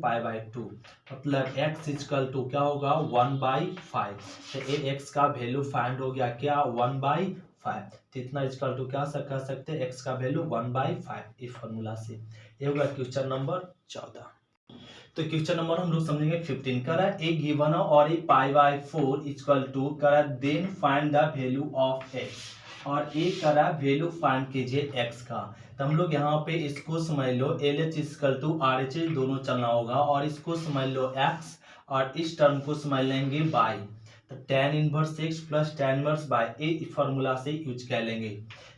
मतलब x इक्वल टू क्या होगा 1/5, तो ये x का वैल्यू फाइंड हो गया क्या 1/5, तो इतना इक्वल टू क्या कर सकते हैं x का वैल्यू 1/5 इस फॉर्मूला से। ये होगा क्वेश्चन नंबर 14। तो क्वेश्चन नंबर हम लोग समझेंगे 15 करा ए गिवन और ए पाई बाय 4 इक्वल टू करा then find the value of x और ए करा वैल्यू फाइंड कीजिए एक्स का। तो हम लोग यहाँ पे इसको समझ लो L H equal to R H दोनों चलना होगा और इसको समझ लो एक्स और इस टर्म को समझ लेंगे बाई। तो tan inverse x plus tan inverse by a formula से यूज कर लेंगे।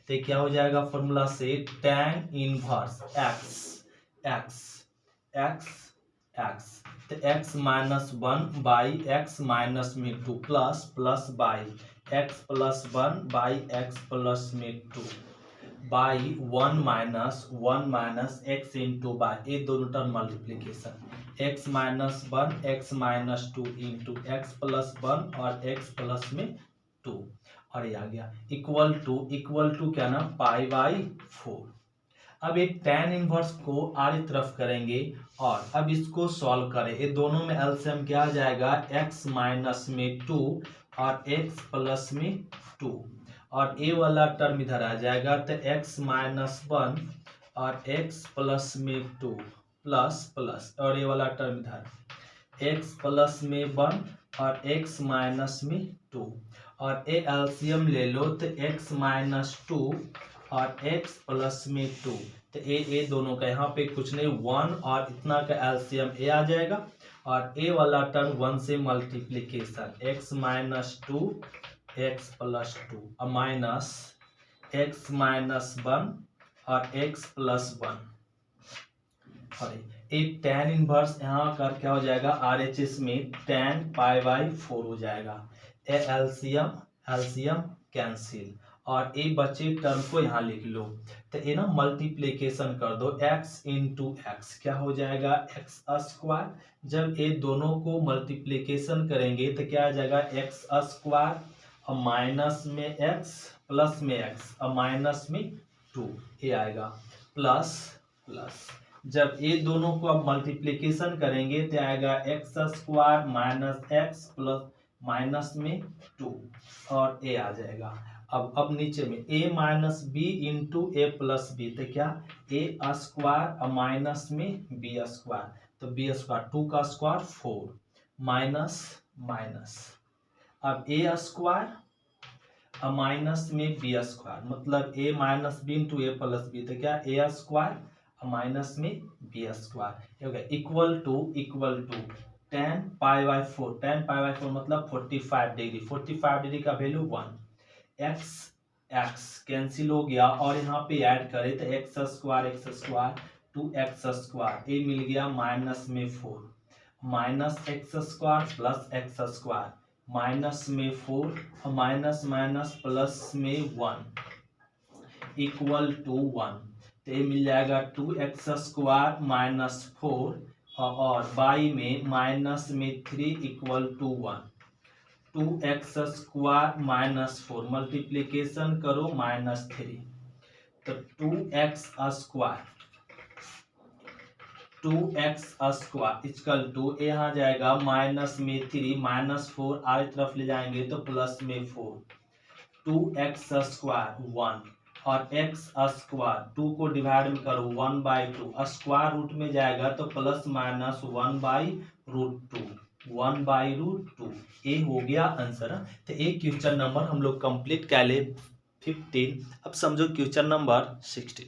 तो क्या हो जाएगा फॉर्मूला से tan inverse x x x x तो x minus 1 by x minus में 2 plus plus by x plus 1 by x plus में 2 by 1 minus x into by ये दोनों term multiplication x minus 1 x minus 2 into x plus 1 और x plus में 2 और ये आ गया इक्वल टू क्या ना पाई बाई 4। अब एक tan इनवर्स को आर तरफ करेंगे और अब इसको सॉल्व करें। ये दोनों में एलसीएम क्या आ जाएगा x माइनस में 2 और x प्लस में 2 और ए वाला टर्म इधर आ जाएगा तो x माइनस 1 और x प्लस में 2 प्लस प्लस और ये वाला टर्म इधर x प्लस में 1 और x माइनस में 2 और ए एलसीएम ले लो तो x माइनस 2 और x प्लस में 2 तो ए दोनों का यहाँ पे कुछ नहीं 1 और इतना का एलसीएम ए आ जाएगा और ए वाला टर्म 1 से multiplication x minus 2 x plus 2 minus x minus 1 और x प्लस 1 और एक tan इनवर्स यहाँ कर क्या हो जाएगा आर एच एस में tan पाई बाई 4 हो जाएगा। एलसीएम कैंसिल और ए बचे टर्म को यहाँ लिख लो तो ये ना मल्टीप्लीकेशन कर दो x इंटू एक्स क्या हो जाएगा एक्स स्क्वायर। जब ये दोनों को मल्टीप्लीकेशन करेंगे तो क्या आ जाएगा एक्स स्क्वायर और माइनस में x प्लस में x और माइनस में 2 ये आएगा प्लस प्लस। जब ये दोनों को अब मल्टीप्लीकेशन करेंगे तो आएगा x square minus x plus minus में 2 और ए आ जाएगा। अब नीचे में a minus b into a plus b तो क्या ए स्क्वायर माइनस में बी स्क्वायर तो बी स्क्वायर 2 का स्क्वायर 4 माइनस माइनस अब ए स्क्वायर माइनस में बी स्क्वायर मतलब a minus b into a plus b तो क्या ए स्क्वायर माइनस में बी स्क्वायर हो गया equal to tan pi by 4 मतलब 45 डिग्री का वैल्यू 1 एक्स कैंसिल हो गया और यहाँ पे ऐड करें तो एक्स स्क्वायर 2x स्क्वायर ये मिल गया माइनस में 4 minus x square plus x square minus में 4 और माइनस माइनस प्लस में 1 इक्वल टू 1 तो ये मिल जाएगा 2x स्क्वायर माइनस 4 और बाई में माइनस में 3 equal to 1 2x square minus 4 multiplication करो माइनस 3 तो 2x स्क्वायर इक्वल टू यहाँ जाएगा माइनस में 3 माइनस 4 आगे तरफ ले जाएंगे तो प्लस में 4 2x स्क्वायर 1 और x स्क्वायर 2 को डिवाइड में करो 1/2 स्क्वायर रूट में जाएगा तो प्लस माइनस 1/√2 1/√2 ए हो गया आंसर। तो एक क्वेश्चन नंबर हम लोग कंप्लीट कर ले 15। अब समझो क्वेश्चन नंबर 16।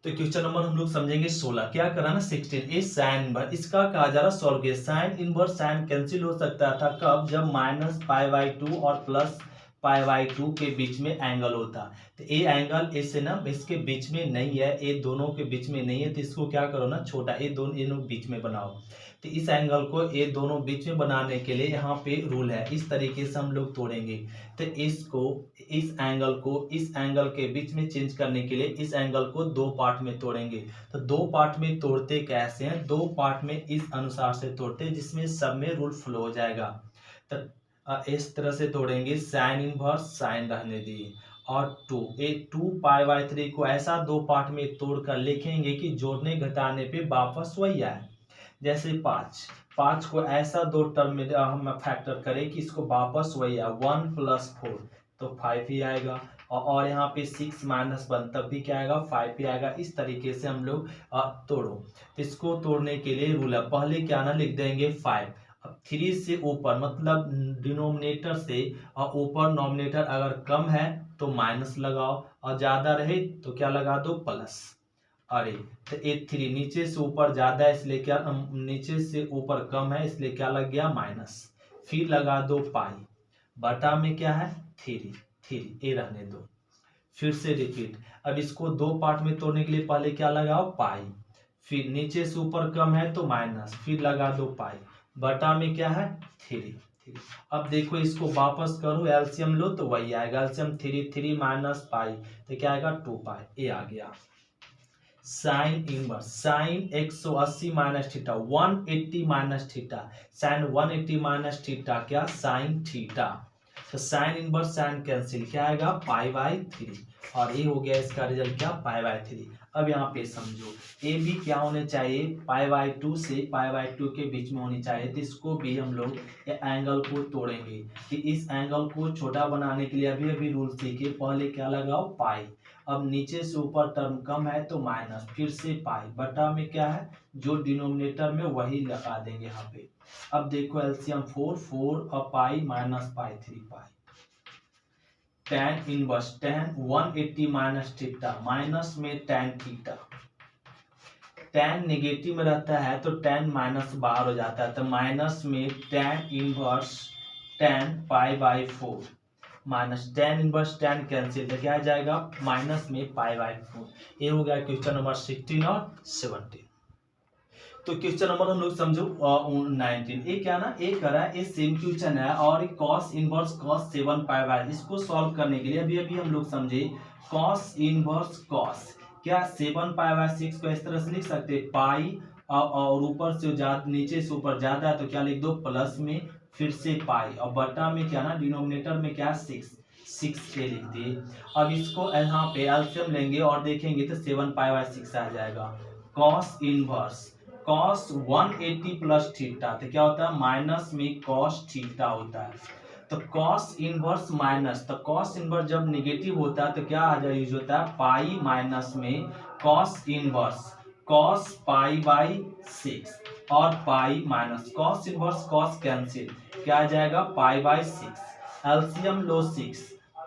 तो क्वेश्चन नंबर हम लोग समझेंगे 16 क्या करा ना 16 ए साइन इनवर्स इसका कहा जा रहा सॉल्व किया। साइन इनवर्स साइन कैंसिल हो सकता था कब जब माइनस π/2 और प्लस π/2 के बीच में एंगल होता। तो ये एंगल ऐसे ना इसके बीच में नहीं है ये दोनों के बीच में नहीं है तो इसको क्या करो ना छोटा ये दोनों बीच में बनाओ। तो इस एंगल को ये दोनों बीच में बनाने के लिए यहाँ पे रूल है इस तरीके से हम लोग तोड़ेंगे। तो इस एंगल के बीच में चेंज करने के लिए इस एंगल को 2 पार्ट में तोड़ेंगे। तो 2 पार्ट में तोड़ते कैसे हैं 2 पार्ट में इस अनुसार से तोड़ते हैं जिसमें सब में रूल फ्लो हो जाएगा। तो इस तरह से तोड़ेंगे साइन इनवर्स साइन रहने दिए और 2π/3 को ऐसा 2 पार्ट में तोड़कर लिखेंगे कि जोड़ने घटाने पे वापस वही आए। जैसे 5 को ऐसा 2 टर्म में हम फैक्टर करें कि इसको वापस वही आए 1 + 4 तो 5 ही आएगा और यहाँ पे 6 माइनस 1 तब भी क्या आएगा 5 पे आएगा। इस तरीके से हम लोग तोड़ो। इसको तोड़ने के लिए रूल है, पहले क्या ना लिख देंगे 5। अब 3 से ऊपर मतलब डिनोमिनेटर से ऊपर नॉमिनेटर अगर कम है तो माइनस लगाओ और ज्यादा रहे तो क्या लगा दो प्लस। अरे तो 3 नीचे से ऊपर ज्यादा है इसलिए क्या, नीचे से ऊपर कम है इसलिए क्या लग गया माइनस। फिर लगा दो पाई, बटा में क्या है 3 ए रहने दो। फिर से रिपीट। अब इसको दो पार्ट में तोड़ने के लिए पहले क्या लगाओ पाई, फिर नीचे से ऊपर कम है तो माइनस, फिर लगा दो पाई, बटा में क्या है 3। अब देखो इसको वापस करो, एलसीएम लो तो वही आएगा। एलसीएम 3 माइनस पाई तो क्या आएगा 2 पाई, ए आ गया। Sine inverse, sine 180 minus theta 180 minus theta, sine 180 minus theta क्या साइन थीटा। तो साइन इनवर्स साइन कैंसिल, क्या आएगा π/3 और ये हो गया इसका रिजल्ट क्या π/3। अब यहाँ पे समझो ए भी क्या होने चाहिए π/2 से π/2 के बीच में होनी चाहिए। तो इसको भी हम लोग एंगल को तोड़ेंगे कि इस एंगल को छोटा बनाने के लिए अभी रूल सीखे, पहले क्या लगाओ पाई, अब नीचे से ऊपर टर्म कम है तो माइनस, फिर से पाई, बटा में क्या है जो डिनोमिनेटर में वही लगा देंगे यहाँ पे। अब देखो एलसीएम 4 और पाई माइनस पाई 3 पाई। tan inverse tan 180 minus theta, minus में tan थीटा, tan नेगेटिव में रहता है तो tan माइनस बाहर हो जाता है, तो माइनस में tan inverse tan π/4 minus tan inverse tan cancel, तो क्या आ जाएगा माइनस में π/4। ये हो गया क्वेश्चन नंबर 16 और 17। तो क्वेश्चन नंबर हम लोग समझो 19। ये क्या ना ये करा, ये सेम क्वेश्चन है और cos इनवर्स cos 7 π/, इसको सॉल्व करने के लिए अभी हम लोग समझे cos इनवर्स cos क्या 7 π/6 को इस तरह से लिख सकते हैं पाई और ऊपर से ज्यादा नीचे से ऊपर ज्यादा है तो क्या लिख दो प्लस में, फिर से पाई और बटा में क्या ना डिनोमिनेटर में क्या 6 के लिख दिए। अब इसको यहाँ पे एलसीएम लेंगे और देखेंगे तो 7 π/6 आ जाएगा। cos inverse cos 180 plus theta तो क्या होता है माइनस में cos थीटा होता है। तो cos इनवर्स माइनस, तो cos इनवर्स जब निगेटिव होता है तो क्या आ जाए यूज होता है पाई माइनस में cos इनवर्स cos π/6 और pi minus cos inverse cos cancel, क्या आ जाएगा π/6। एलसीएम लो 6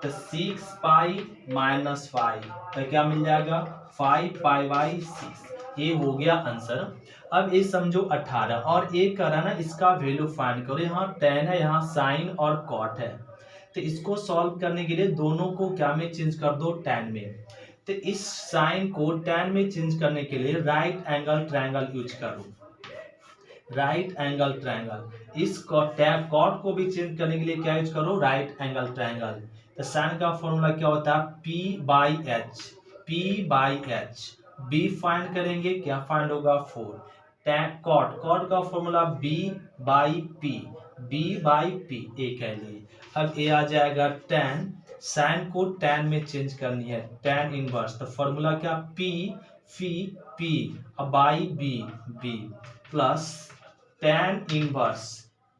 तो 6 पाई माइनस 5 तो क्या मिल जाएगा 5 π/6। ये हो गया आंसर। अब ये समझो 18 और एक करा ना इसका वैल्यू फाइंड करो। यहाँ tan है, यहाँ साइन और कॉट है, तो इसको सॉल्व करने के लिए दोनों को क्या में चेंज कर दो tan में। तो इस साइन को tan में चेंज करने के लिए राइट एंगल ट्रायंगल यूज करो, राइट एंगल ट्रायंगल। इस कॉट को भी चेंज करने के लिए क्या यूज करो राइट एंगल ट्रायंगल। तो साइन का फॉर्मूला क्या होता है P/H, बी फाइंड करेंगे, क्या फाइंड होगा 4। tan कॉट का फॉर्मूला B/P, ए कह लिए। अब ए आ जाएगा tan, साइन को tan में चेंज करनी है tan इनवर्स, तो फॉर्मूला क्या P by b plus tan inverse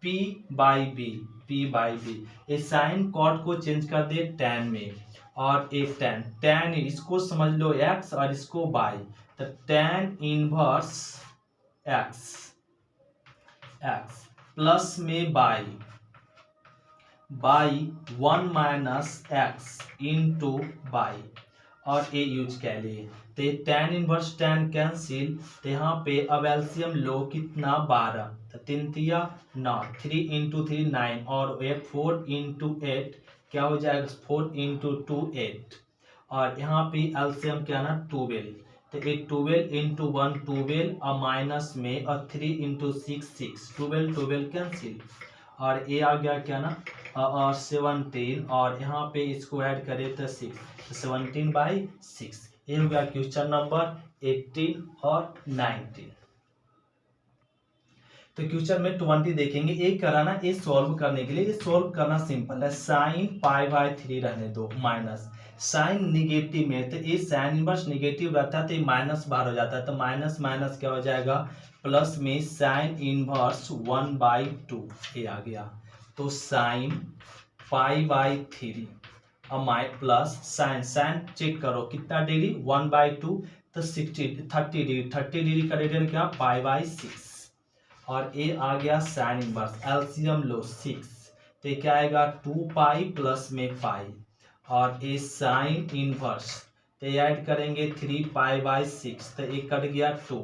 P/B। ये साइन कॉट को चेंज कर दे tan में और एक tan इसको समझ लो x और इसको y, तो tan इनवर्स x प्लस में by 1 minus x into by और ए यूज कर लिए। तो tan इनवर्स tan कैंसिल, तो यहाँ पे अब एलसीएम लो कितना 12, तो 3 तिया 9, 3 इंटू 3 9 और 4 इंटू 8 क्या हो जाएगा 4 इंटू 2 8 और यहाँ पे एलसीएम क्या ना 12, तो 12 इंटू 1 12 और माइनस में और 3 इंटू 6 12 कैंसिल और ए आ गया क्या ना और 17 और यहाँ पे इसको ऐड करें तो 6, तो 17/6। ये हो गया क्वेश्चन नंबर 18 और 19। तो क्वेश्चन में 20 देखेंगे। एक कराना ये सॉल्व करने के लिए, ये सॉल्व करना सिंपल है, साइन π/3 रहने दो माइनस साइन निगेटिव में, तो ये साइन इनवर्स निगेटिव रहता है तो ये माइनस बाहर हो जाता है, तो माइनस माइनस क्या हो जाएगा प्लस में साइन इनवर्स 1/2 ये आ गया। तो sine π/3 plus sine, sine check करो कितना डिग्री 1/2, तो 30 डिग्री, 30 डिग्री का रेडियन क्या π/6। और ए आ गया साइन इनवर्स, एलसीएम लो 6, तो ये क्या आएगा 2π प्लस में पाई, और ए साइन इनवर्स, तो ऐड करेंगे 3π/6, तो ये कट गया 2,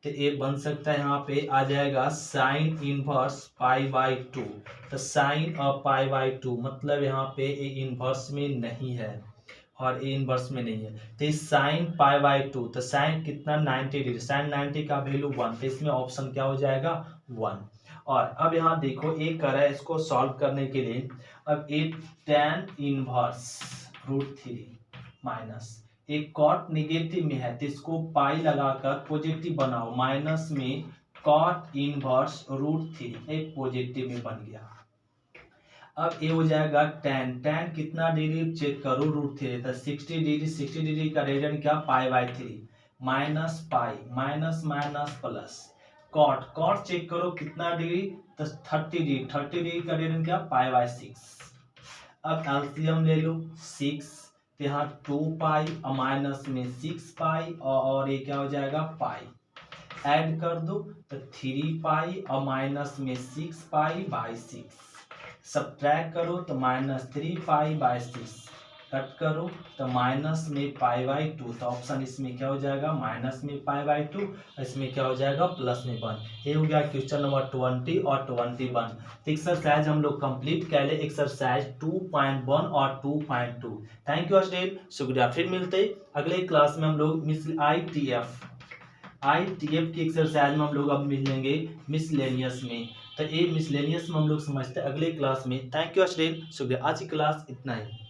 तो ये बन सकता है यहाँ पे आ जाएगा साइन इनवर्स π/2, तो साइन और π/2 मतलब यहाँ पे ए इनवर्स में नहीं है और ए इनवर्स में नहीं है, तो साइन π/2, तो साइन कितना 90 डिग्री, साइन 90 का वैल्यू 1, तो इसमें ऑप्शन क्या हो जाएगा 1। और अब यहाँ देखो एक कर है, इसको सॉल्व करने के लिए अब ए tan इनवर्स √3 माइनस एक कॉट निगेटिव में है तो इसको पाई लगाकर पॉजिटिव बनाओ, माइनस में कॉट इनवर्स √3 एक पॉजिटिव में बन गया। अब ये हो जाएगा tan, tan कितना डिग्री चेक करो √3, तो 60 डिग्री, 60 डिग्री का रेडियन क्या π/3, minus pi, minus minus plus, cot, cot check करो कितना डिग्री, तो 30 डिग्री, 30 डिग्री का रेडियन क्या π/6। अब एलसीएम ले लो 6, तो यहाँ 2π और माइनस में 6π और ये क्या हो जाएगा पाई, ऐड कर दो तो 3π और माइनस में 6π/6, सब्ट्रैक्ट करो तो माइनस 3π/6, कट करो तो माइनस में π/2, तो ऑप्शन इसमें क्या हो जाएगा माइनस में π/2, इसमें क्या हो जाएगा प्लस में 1। ये हो गया क्वेश्चन नंबर 20 और 21। तो एक्सरसाइज हम लोग कंप्लीट कर ले, एक्सरसाइज 2.1 और 2.2। थैंक यू स्टूडेंट, शुक्रिया। फिर मिलते अगले क्लास में हम लोग ITF की एक्सरसाइज में हम लोग अब मिलेंगे मिसलेनियस में, तो ये मिसलेनियस में हम लोग समझते हैं अगले क्लास में। थैंक यू स्टूडेंट, शुक्रिया। आज की क्लास इतना ही।